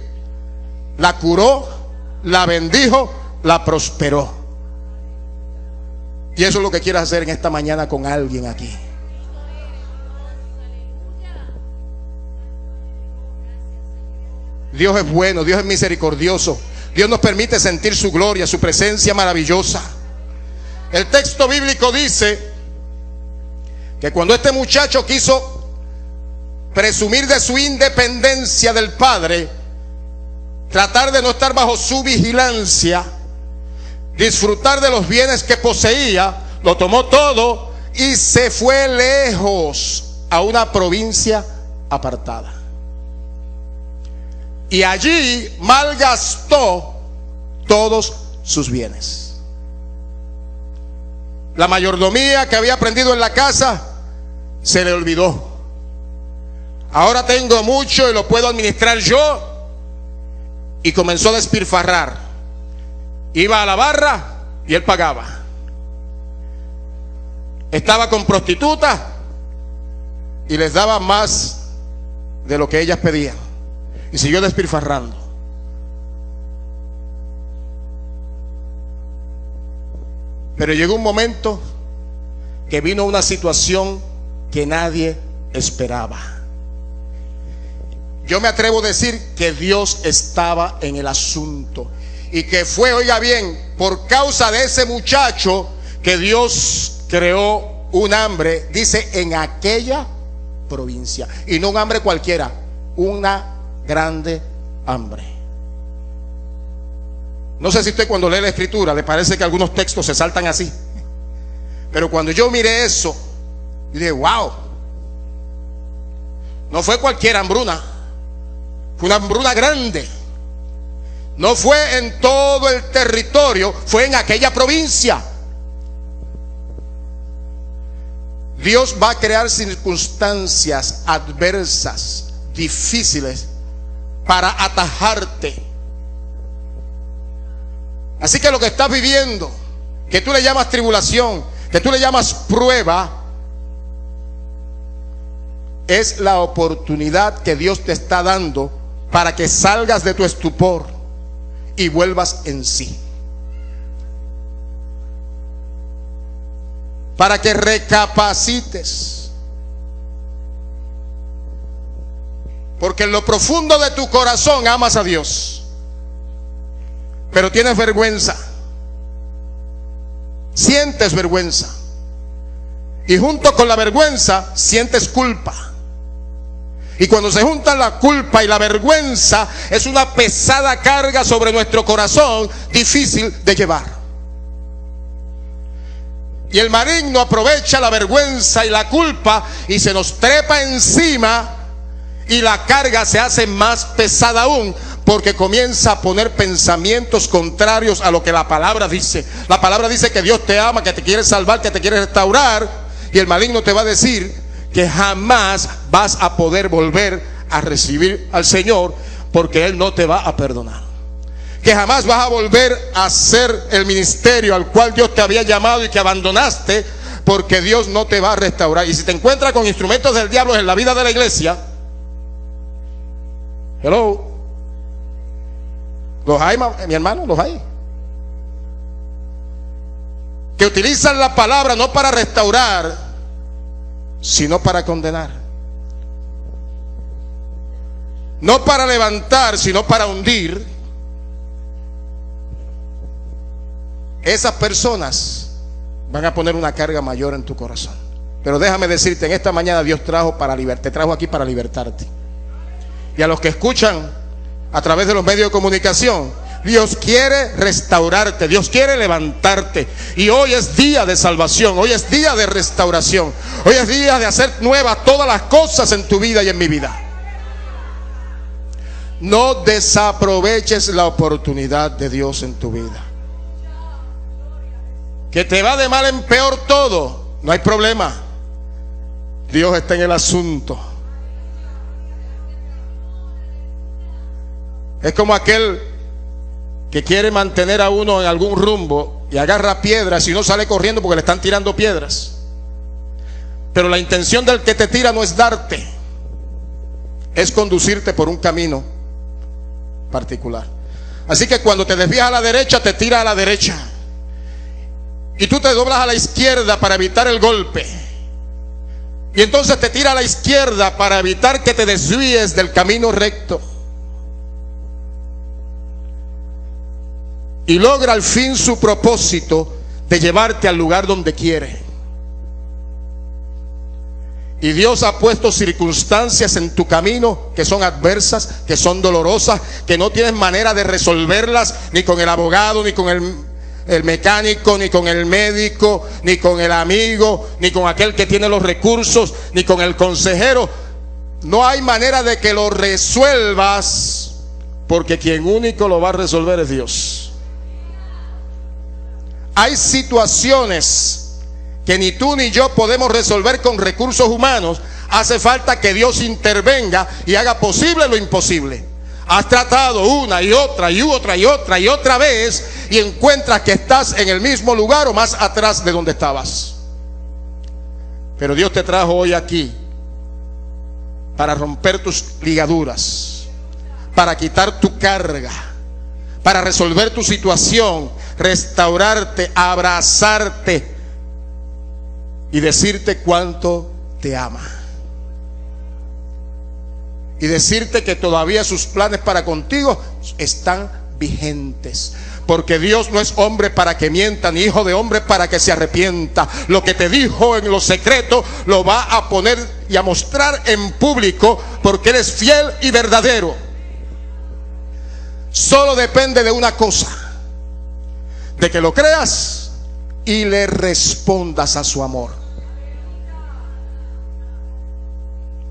la curó, la bendijo, la prosperó. Y eso es lo que quieres hacer en esta mañana con alguien aquí. Dios es bueno, Dios es misericordioso. Dios nos permite sentir su gloria, su presencia maravillosa. El texto bíblico dice que cuando este muchacho quiso presumir de su independencia del padre, tratar de no estar bajo su vigilancia, disfrutar de los bienes que poseía, lo tomó todo y se fue lejos a una provincia apartada. Y allí malgastó todos sus bienes. La mayordomía que había aprendido en la casa se le olvidó. Ahora tengo mucho y lo puedo administrar yo. Y comenzó a despilfarrar. Iba a la barra y él pagaba. Estaba con prostitutas y les daba más de lo que ellas pedían. Y siguió despilfarrando. Pero llegó un momento que vino una situación que nadie esperaba. Yo me atrevo a decir que Dios estaba en el asunto. Y que fue, oiga bien, por causa de ese muchacho que Dios creó un hambre, dice, en aquella provincia. Y no un hambre cualquiera, una grande hambre. No sé si usted cuando lee la Escritura le parece que algunos textos se saltan así. Pero cuando yo miré eso, dije, wow. No fue cualquier hambruna. Fue una hambruna grande. No fue en todo el territorio, fue en aquella provincia. Dios va a crear circunstancias adversas, difíciles, para atajarte. Así que lo que estás viviendo, que tú le llamas tribulación, que tú le llamas prueba, es la oportunidad que Dios te está dando para que salgas de tu estupor y vuelvas en sí. para que recapacites. Porque en lo profundo de tu corazón amas a Dios, pero tienes vergüenza. Sientes vergüenza. Y junto con la vergüenza sientes culpa. Y cuando se juntan la culpa y la vergüenza, es una pesada carga sobre nuestro corazón, difícil de llevar. Y el maligno aprovecha la vergüenza y la culpa y se nos trepa encima, y la carga se hace más pesada aún, porque comienza a poner pensamientos contrarios a lo que la palabra dice. La palabra dice que Dios te ama, que te quiere salvar, que te quiere restaurar, y el maligno te va a decir que jamás vas a poder volver a recibir al Señor, porque Él no te va a perdonar. Que jamás vas a volver a hacer el ministerio al cual Dios te había llamado y que abandonaste, porque Dios no te va a restaurar. Y si te encuentras con instrumentos del diablo en la vida de la iglesia, hello, los hay, mi hermano, los hay, que utilizan la palabra no para restaurar, sino para condenar. No para levantar, sino para hundir. Esas personas van a poner una carga mayor en tu corazón. Pero déjame decirte, en esta mañana Dios te trajo aquí para libertarte. Y a los que escuchan a través de los medios de comunicación, Dios quiere restaurarte, Dios quiere levantarte. Y hoy es día de salvación, hoy es día de restauración, hoy es día de hacer nuevas todas las cosas en tu vida y en mi vida. No desaproveches la oportunidad de Dios en tu vida. Que te va de mal en peor todo, no hay problema. Dios está en el asunto. Es como aquel que quiere mantener a uno en algún rumbo y agarra piedras y no sale corriendo porque le están tirando piedras. Pero la intención del que te tira no es darte, es conducirte por un camino particular. Así que cuando te desvías a la derecha, te tira a la derecha, y tú te doblas a la izquierda para evitar el golpe, y entonces te tira a la izquierda para evitar que te desvíes del camino recto. Y logra al fin su propósito de llevarte al lugar donde quiere. Y Dios ha puesto circunstancias en tu camino que son adversas, que son dolorosas, que no tienes manera de resolverlas, ni con el abogado, ni con el mecánico, ni con el médico, ni con el amigo, ni con aquel que tiene los recursos, ni con el consejero. No hay manera de que lo resuelvas, porque quien único lo va a resolver es Dios. Hay situaciones que ni tú ni yo podemos resolver con recursos humanos. Hace falta que Dios intervenga y haga posible lo imposible. Has tratado una y otra y otra y otra y otra vez, y encuentras que estás en el mismo lugar o más atrás de donde estabas. Pero Dios te trajo hoy aquí para romper tus ligaduras, para quitar tu carga, para resolver tu situación, restaurarte, abrazarte y decirte cuánto te ama. Y decirte que todavía sus planes para contigo están vigentes. Porque Dios no es hombre para que mienta, ni hijo de hombre para que se arrepienta. Lo que te dijo en lo secreto lo va a poner y a mostrar en público, porque Él es fiel y verdadero. Solo depende de una cosa: de que lo creas y le respondas a su amor.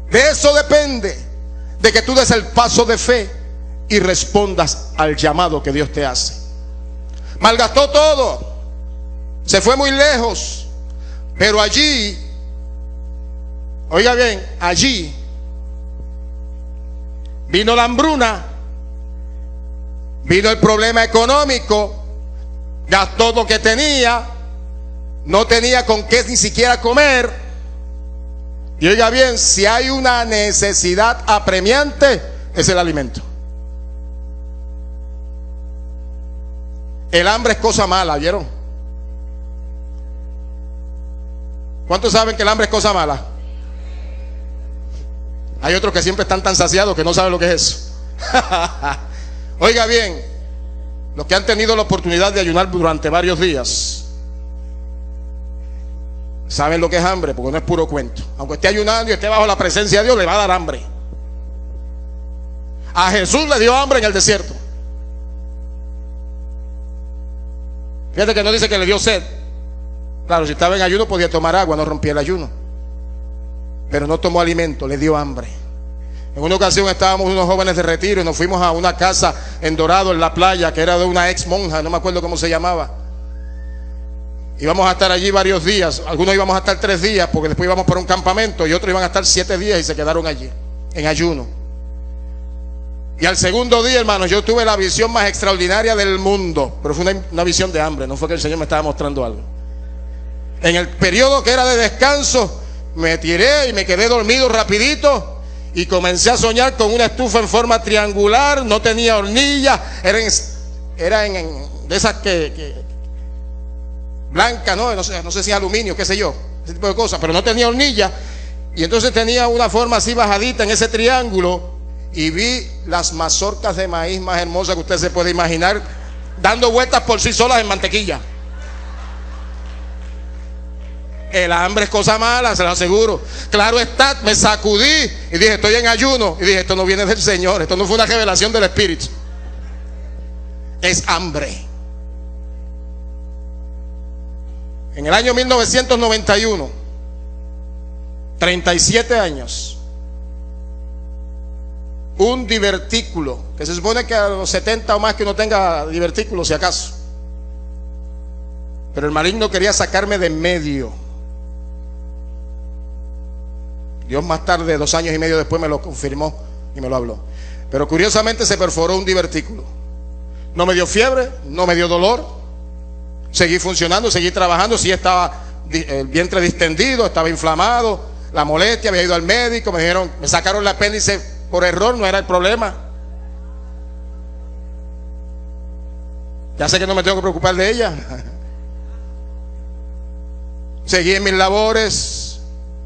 De eso depende, de que tú des el paso de fe y respondas al llamado que Dios te hace. Malgastó todo, se fue muy lejos, pero allí, oiga bien, allí vino la hambruna, vino el problema económico, gastó lo que tenía, no tenía con qué ni siquiera comer. Y oiga bien, si hay una necesidad apremiante, es el alimento. El hambre es cosa mala, ¿vieron? ¿Cuántos saben que el hambre es cosa mala? Hay otros que siempre están tan saciados que no saben lo que es eso. Oiga bien, los que han tenido la oportunidad de ayunar durante varios días saben lo que es hambre, porque no es puro cuento. Aunque esté ayunando y esté bajo la presencia de Dios, le va a dar hambre. A Jesús le dio hambre en el desierto. Fíjate que no dice que le dio sed. Claro, si estaba en ayuno podía tomar agua, no rompía el ayuno. Pero no tomó alimento, le dio hambre. En una ocasión estábamos unos jóvenes de retiro y nos fuimos a una casa en Dorado, en la playa, que era de una ex monja, no me acuerdo cómo se llamaba. Íbamos a estar allí varios días. Algunos íbamos a estar 3 días porque después íbamos para un campamento, y otros iban a estar 7 días y se quedaron allí en ayuno. Y al segundo día, hermanos, yo tuve la visión más extraordinaria del mundo, pero fue una visión de hambre, no fue que el Señor me estaba mostrando algo. En el periodo que era de descanso, me tiré y me quedé dormido rapidito y comencé a soñar con una estufa en forma triangular. No tenía hornilla, era de esas que blanca, no sé si aluminio, qué sé yo, ese tipo de cosas, pero no tenía hornilla. Y entonces tenía una forma así bajadita en ese triángulo, y vi las mazorcas de maíz más hermosas que usted se puede imaginar, dando vueltas por sí solas en mantequilla. El hambre es cosa mala, se lo aseguro. Claro está, me sacudí y dije, estoy en ayuno. Y dije, esto no viene del Señor, esto no fue una revelación del Espíritu. Es hambre. En el año 1991, 37 años, un divertículo, que se supone que a los 70 o más que uno tenga divertículo, si acaso. Pero el maligno quería sacarme de en medio. Dios más tarde, 2 años y medio después, me lo confirmó y me lo habló. Pero curiosamente se perforó un divertículo. No me dio fiebre, no me dio dolor. Seguí funcionando, seguí trabajando. Sí, estaba el vientre distendido, estaba inflamado, la molestia, había ido al médico, me dijeron, me sacaron el apéndice por error, no era el problema. Ya sé que no me tengo que preocupar de ella. Seguí en mis labores.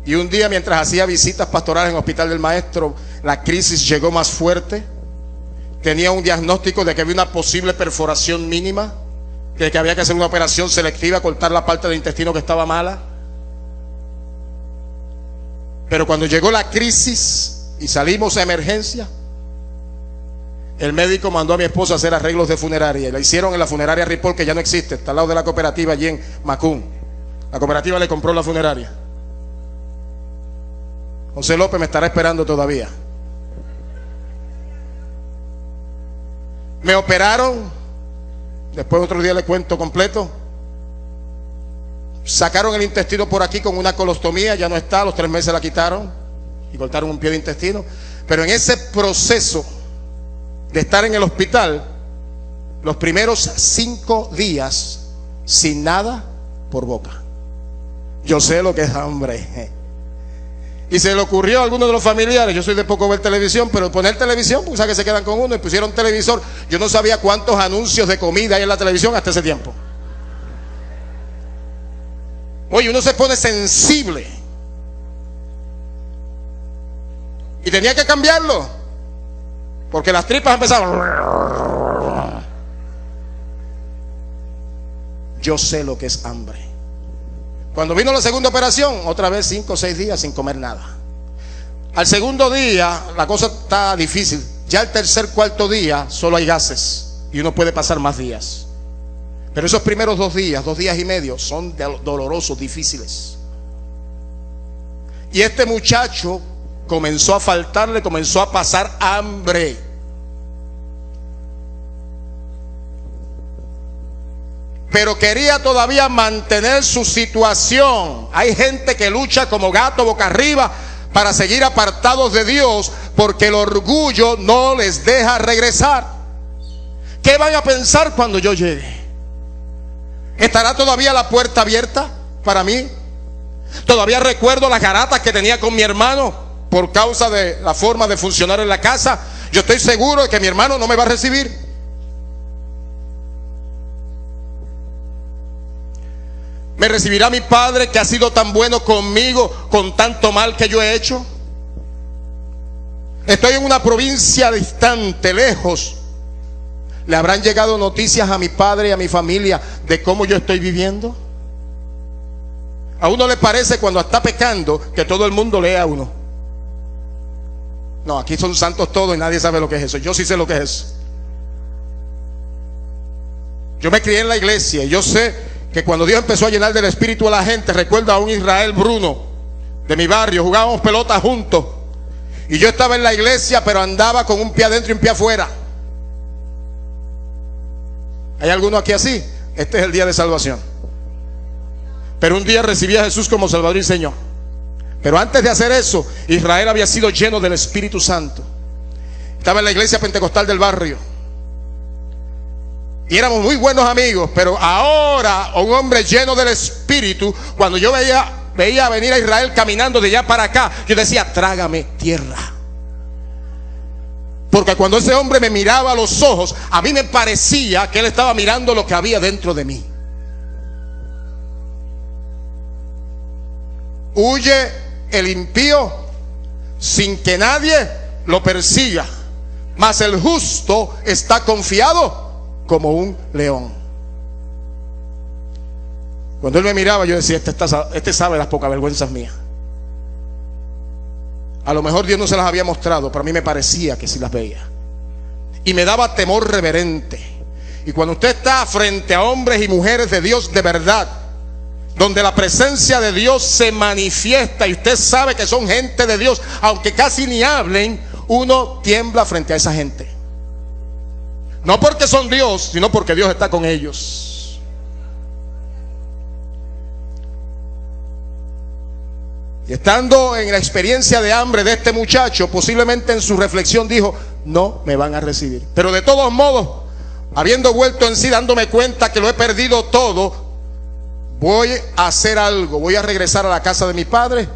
Y un día, mientras hacía visitas pastorales en el Hospital del Maestro, la crisis llegó más fuerte. Tenía un diagnóstico de que había una posible perforación mínima, de que había que hacer una operación selectiva, cortar la parte del intestino que estaba mala. Pero cuando llegó la crisis y salimos a emergencia, el médico mandó a mi esposa a hacer arreglos de funeraria. Y la hicieron en la funeraria Ripoll, que ya no existe, está al lado de la cooperativa allí en Macún. La cooperativa le compró la funeraria. José López me estará esperando todavía. Me operaron. Después otro día le cuento completo. Sacaron el intestino por aquí con una colostomía. Ya no está, a los 3 meses la quitaron y cortaron un pie de intestino. Pero en ese proceso de estar en el hospital, los primeros 5 días sin nada por boca. Yo sé lo que es hambre. Y se le ocurrió a algunos de los familiares, yo soy de poco ver televisión, pero poner televisión, pues, que se quedan con uno, y pusieron televisor. Yo no sabía cuántos anuncios de comida hay en la televisión hasta ese tiempo. Oye, uno se pone sensible. Y tenía que cambiarlo, porque las tripas empezaron. Yo sé lo que es hambre. Cuando vino la segunda operación, otra vez 5 o 6 días sin comer nada. Al segundo día la cosa está difícil. Ya el tercer, cuarto día solo hay gases y uno puede pasar más días. Pero esos primeros 2 días, 2 días y medio, son dolorosos, difíciles. Y este muchacho comenzó a faltarle, comenzó a pasar hambre. Pero quería todavía mantener su situación. Hay gente que lucha como gato boca arriba para seguir apartados de Dios, porque el orgullo no les deja regresar. ¿Qué van a pensar cuando yo llegue? ¿Estará todavía la puerta abierta para mí? Todavía recuerdo las garatas que tenía con mi hermano por causa de la forma de funcionar en la casa. Yo estoy seguro de que mi hermano no me va a recibir. ¿Me recibirá mi Padre que ha sido tan bueno conmigo con tanto mal que yo he hecho? Estoy en una provincia distante, lejos. ¿Le habrán llegado noticias a mi padre y a mi familia de cómo yo estoy viviendo? A uno le parece cuando está pecando que todo el mundo lee a uno. No, aquí son santos todos y nadie sabe lo que es eso. Yo sí sé lo que es eso. Yo me crié en la iglesia y yo sé que cuando Dios empezó a llenar del Espíritu a la gente, recuerdo a un Israel Bruno de mi barrio, jugábamos pelota juntos y yo estaba en la iglesia pero andaba con un pie adentro y un pie afuera. ¿Hay alguno aquí así? Este es el día de salvación. Pero un día recibí a Jesús como Salvador y Señor. Pero antes de hacer eso, Israel había sido lleno del Espíritu Santo. Estaba en la iglesia pentecostal del barrio y éramos muy buenos amigos. Pero ahora un hombre lleno del Espíritu, cuando yo veía venir a Israel caminando de allá para acá, yo decía: trágame tierra. Porque cuando ese hombre me miraba a los ojos, a mí me parecía que él estaba mirando lo que había dentro de mí. Huye el impío sin que nadie lo persiga, mas el justo está confiado como un león. Cuando él me miraba, yo decía: este sabe las pocas vergüenzas mías. A lo mejor Dios no se las había mostrado, pero a mí me parecía que sí las veía. Y me daba temor reverente. Y cuando usted está frente a hombres y mujeres de Dios de verdad, donde la presencia de Dios se manifiesta y usted sabe que son gente de Dios, aunque casi ni hablen, uno tiembla frente a esa gente. No porque son Dios, sino porque Dios está con ellos. Y estando en la experiencia de hambre de este muchacho, posiblemente en su reflexión dijo: no me van a recibir. Pero de todos modos, habiendo vuelto en sí, dándome cuenta que lo he perdido todo, voy a hacer algo. Voy a regresar a la casa de mi padre,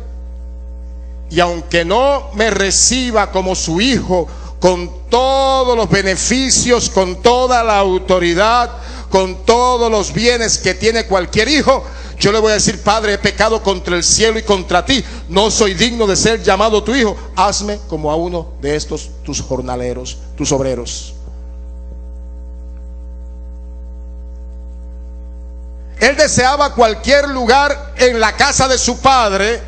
y aunque no me reciba como su hijo, con todos los beneficios, con toda la autoridad, con todos los bienes que tiene cualquier hijo, yo le voy a decir: Padre, he pecado contra el cielo y contra ti, no soy digno de ser llamado tu hijo, hazme como a uno de estos tus jornaleros, tus obreros. Él deseaba cualquier lugar en la casa de su padre,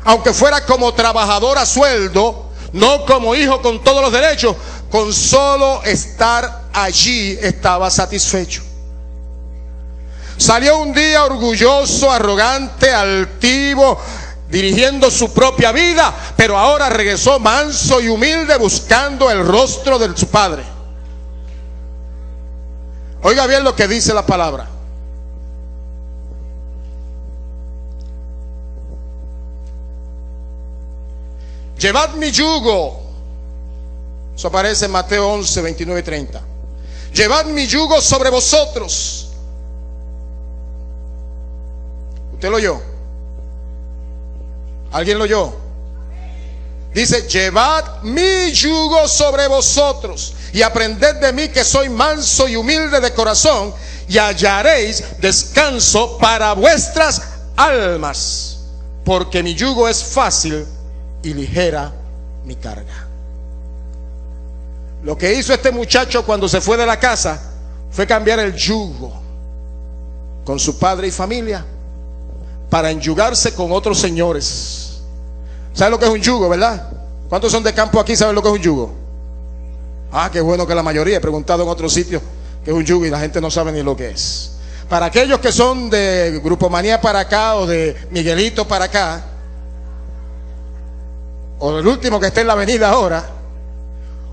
aunque fuera como trabajador a sueldo, no como hijo con todos los derechos. Con solo estar allí estaba satisfecho. Salió un día orgulloso, arrogante, altivo, dirigiendo su propia vida, pero ahora regresó manso y humilde, buscando el rostro de su padre. Oiga bien lo que dice la palabra. Llevad mi yugo. Eso aparece en Mateo 11, 29 y 30. Llevad mi yugo sobre vosotros. ¿Usted lo oyó? ¿Alguien lo oyó? Dice: llevad mi yugo sobre vosotros y aprended de mí, que soy manso y humilde de corazón, y hallaréis descanso para vuestras almas, porque mi yugo es fácil y ligera mi carga. Lo que hizo este muchacho cuando se fue de la casa fue cambiar el yugo con su padre y familia para enyugarse con otros señores. ¿Saben lo que es un yugo, verdad? ¿Cuántos son de campo aquí? ¿Saben lo que es un yugo? Ah, qué bueno que la mayoría. He preguntado en otros sitios qué es un yugo y la gente no sabe ni lo que es. Para aquellos que son de Grupo Manía para acá, o de Miguelito para acá, o el último que está en la avenida ahora,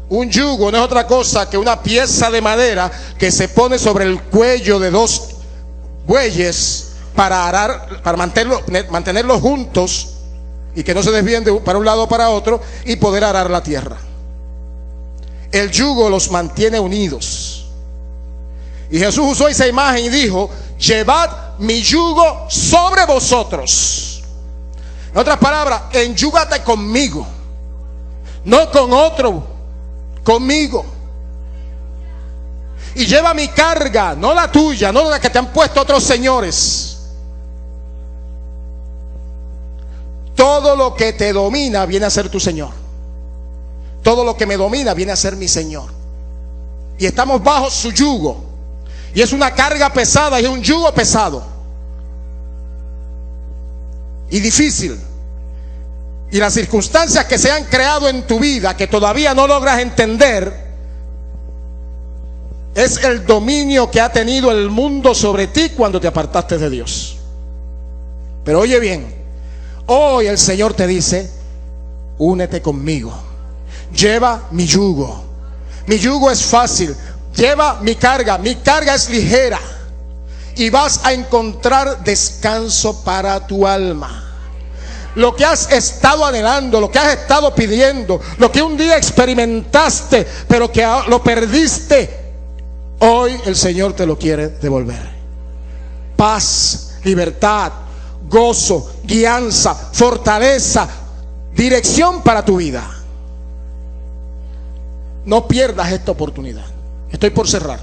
un yugo no es otra cosa que una pieza de madera que se pone sobre el cuello de dos bueyes para arar, para mantenerlos juntos y que no se desvíen para un lado o para otro, y poder arar la tierra. El yugo los mantiene unidos. Y Jesús usó esa imagen y dijo: llevad mi yugo sobre vosotros. En otras palabras, enyúgate conmigo, no con otro, conmigo. Y lleva mi carga, no la tuya, no la que te han puesto otros señores. todo lo que te domina viene a ser tu Señor. Todo lo que me domina viene a ser mi Señor. Y estamos bajo su yugo. Y es una carga pesada, y es un yugo pesado y difícil. Y las circunstancias que se han creado en tu vida, que todavía no logras entender, es el dominio que ha tenido el mundo sobre ti cuando te apartaste de Dios. Pero oye bien, hoy el Señor te dice: únete conmigo, lleva mi yugo. Mi yugo es fácil, lleva mi carga es ligera, y vas a encontrar descanso para tu alma. Lo que has estado anhelando, lo que has estado pidiendo, lo que un día experimentaste pero que lo perdiste, hoy el Señor te lo quiere devolver. Paz, libertad, gozo, guianza, fortaleza, dirección para tu vida. No pierdas esta oportunidad. Estoy por cerrar.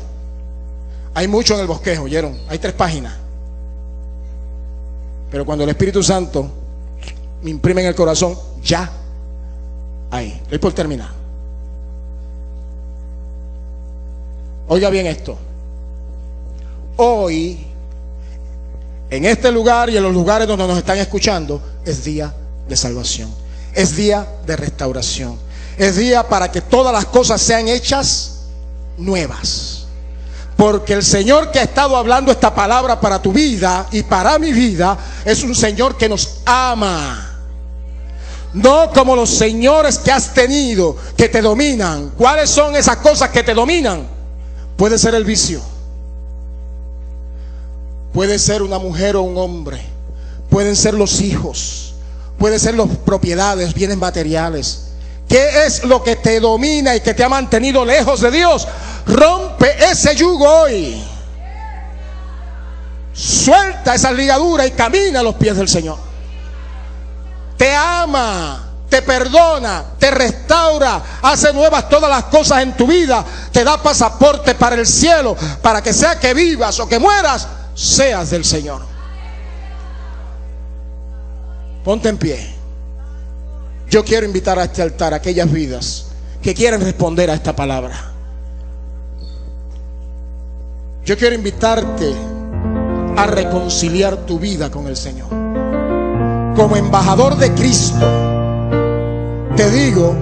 Hay mucho en el bosquejo, ¿oyeron? Hay 3 páginas. Pero cuando el Espíritu Santo me imprime en el corazón, ya, ahí, estoy por terminar. Oiga bien esto. Hoy, en este lugar y en los lugares donde nos están escuchando, es día de salvación, es día de restauración, es día para que todas las cosas sean hechas nuevas. Porque el Señor que ha estado hablando esta palabra para tu vida y para mi vida es un Señor que nos ama. No como los señores que has tenido que te dominan. ¿Cuáles son esas cosas que te dominan? Puede ser el vicio, puede ser una mujer o un hombre, pueden ser los hijos, pueden ser las propiedades, bienes materiales. ¿Qué es lo que te domina y que te ha mantenido lejos de Dios? Rompe ese yugo hoy. Suelta esa ligadura y camina a los pies del Señor. Te ama, te perdona, te restaura, hace nuevas todas las cosas en tu vida, te da pasaporte para el cielo, para que sea que vivas o que mueras, seas del Señor. Ponte en pie. Yo quiero invitar a este altar a aquellas vidas que quieren responder a esta palabra. Yo quiero invitarte a reconciliar tu vida con el Señor. Como embajador de Cristo, te digo,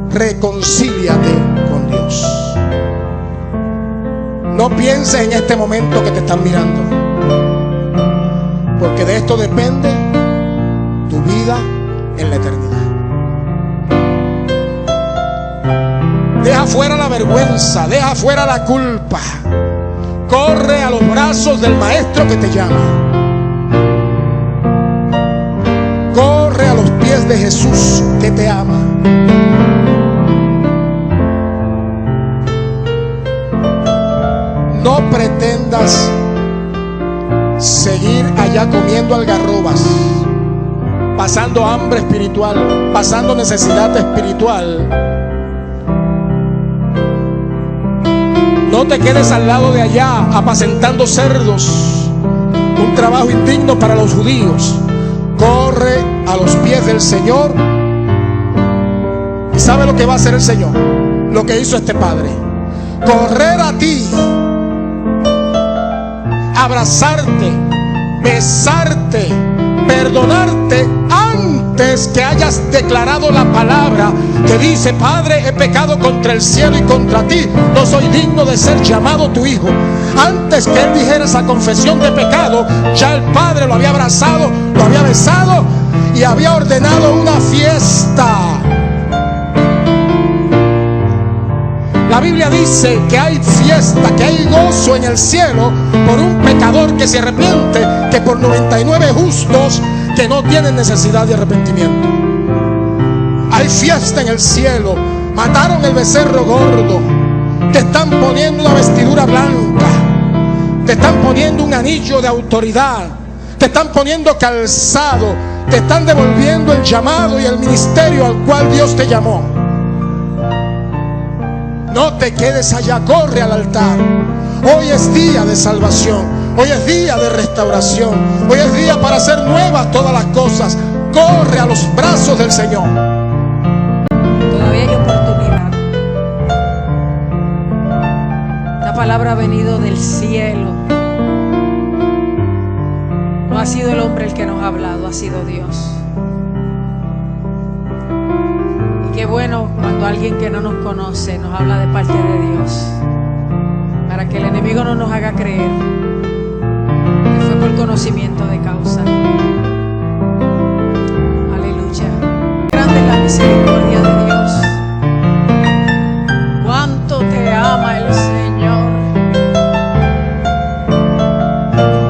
reconcíliate con Dios. No pienses en este momento que te están mirando, porque de esto depende tu vida en la eternidad. Deja fuera la vergüenza, deja fuera la culpa. Corre a los brazos del Maestro que te llama. Corre a los pies de Jesús que te ama. No pretendas seguir allá comiendo algarrobas, pasando hambre espiritual, pasando necesidad espiritual. No te quedes al lado de allá apacentando cerdos, un trabajo indigno para los judíos. Corre a los pies del Señor. ¿Y sabe lo que va a hacer el Señor? Lo que hizo este padre: correr a ti, abrazarte, besarte, perdonarte antes que hayas declarado la palabra que dice: Padre, he pecado contra el cielo y contra ti, no soy digno de ser llamado tu hijo. Antes que él dijera esa confesión de pecado, ya el Padre lo había abrazado, lo había besado y había ordenado una fiesta. La Biblia dice que hay fiesta, que hay gozo en el cielo por un pecador que se arrepiente, que por 99 justos que no tienen necesidad de arrepentimiento. Hay fiesta en el cielo. Mataron el becerro gordo, te están poniendo una vestidura blanca, te están poniendo un anillo de autoridad, te están poniendo calzado, te están devolviendo el llamado y el ministerio al cual Dios te llamó. No te quedes allá, corre al altar. Hoy es día de salvación, hoy es día de restauración, hoy es día para hacer nuevas todas las cosas. corre a los brazos del Señor. Todavía hay oportunidad. Esta palabra ha venido del cielo. No ha sido el hombre el que nos ha hablado, ha sido Dios. Y qué bueno cuando alguien que no nos conoce nos habla de parte de Dios, para que el enemigo no nos haga creer que fue por conocimiento de causa. Aleluya. Grande es la misericordia de Dios. Cuánto te ama el Señor.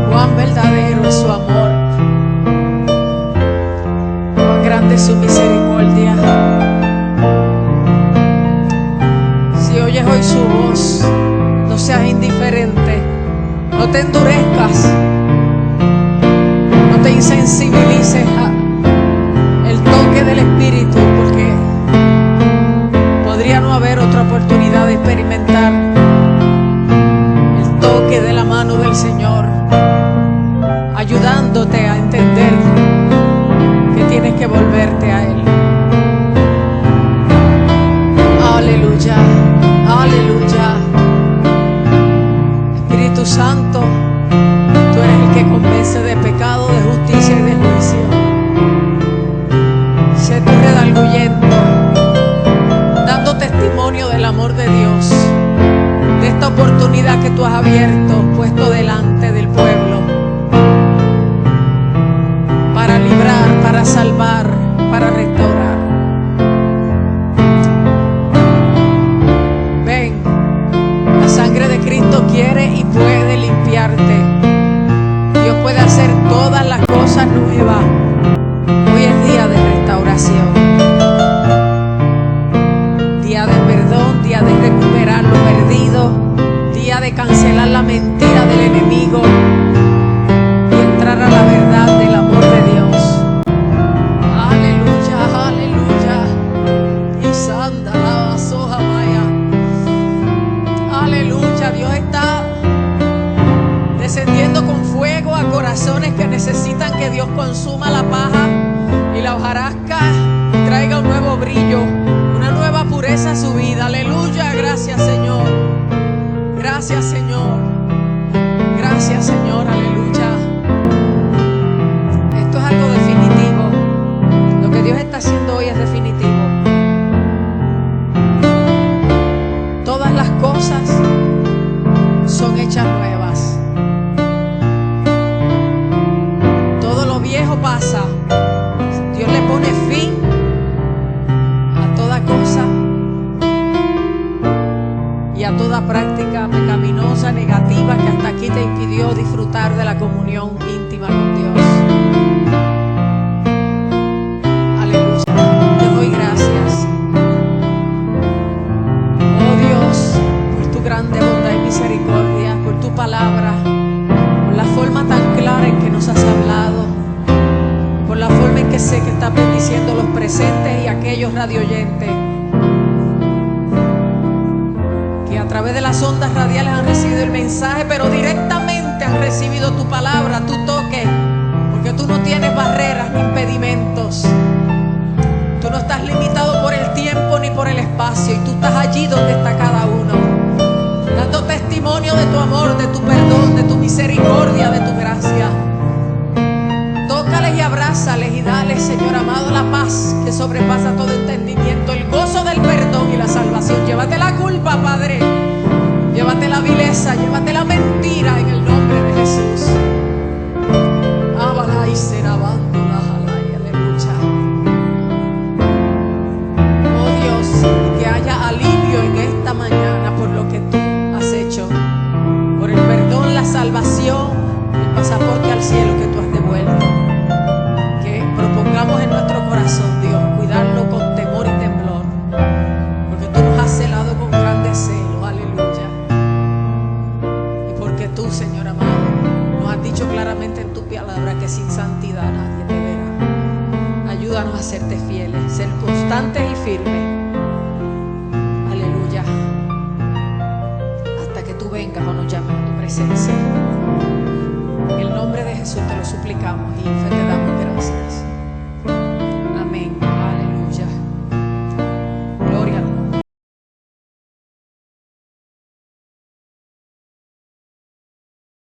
Cuán verdadero es su amor. Cuán grande es su misericordia. Si oyes hoy su voz, no seas indiferente, no te endurezcas, no te insensibilices al toque del Espíritu, porque podría no haber otra oportunidad de experimentar el toque de la mano del Señor, ayudándote a entender que tienes que volverte a Él. Aleluya, aleluya. Espíritu Santo, tú eres el que convence de pecado, de justicia y de juicio. Sé tú redarguyendo, dando testimonio del amor de Dios, de esta oportunidad que tú has abierto, puesto delante del pueblo, para librar, para salvar, para restaurar. Ven, la sangre de Cristo quiere y puede limpiarte. Dios puede hacer todas las cosas nuevas. Hoy es día de restauración, día de perdón, día de recuperar lo perdido, día de cancelar la mentira del enemigo y entrar a la verdad del amor de Dios. Aleluya, aleluya. Y santa la soja maya. Aleluya, Dios está descendiendo con fuego a corazones que necesitan que Dios consuma la paja y la hojarasca traiga un nuevo brillo, una nueva pureza a su vida. Aleluya, gracias Señor. Gracias Señor. Gracias Señor, aleluya. Esto es algo definitivo. Lo que Dios está haciendo hoy es definitivo. Todas las cosas son hechas nuevas. Todo lo viejo pasa. Dios le pone fin a toda cosa y a toda práctica pecaminosa, negativa, que hasta aquí te impidió disfrutar de la comunión íntima con Dios. Aleluya. Te doy gracias, oh Dios, por tu grande bondad y misericordia, por tu palabra, por la forma tan clara en que nos has hablado, por la forma en que sé que estás bendiciendo los presentes y aquellos radioyentes que a través de las ondas radiales han recibido el mensaje, pero directamente han recibido tu palabra, tu toque, porque tú no tienes barreras ni impedimentos. Tú no estás limitado por el tiempo ni por el espacio, y tú estás allí donde está cada uno, dando testimonio de tu amor, de tu perdón, de tu misericordia, de tu gracia. Tócales y abrázales y dale, Señor amado, la paz que sobrepasa todo entendimiento, el gozo del perdón y la salvación. Llévate la culpa, Padre. Llévate la vileza, llévate la mentira en el nombre de Jesús. Ábala y serabando la jalaya, aleluya. Oh Dios, que haya alivio en esta mañana por lo que tú has hecho, por el perdón, la salvación, el pasaporte al cielo que tú has devuelto. Que propongamos en nuestro corazón, Dios, cuidarlo con temor y temblor, porque tú nos has celado con gran deseo, aleluya. Y porque tú, Señor amado, nos has dicho claramente en tu palabra que sin santidad nadie te verá. Ayúdanos a serte fieles, ser constantes y firmes. Aleluya. Hasta que tú vengas o nos llames a tu presencia. En el nombre de Jesús te lo suplicamos y en fe te damos gracias.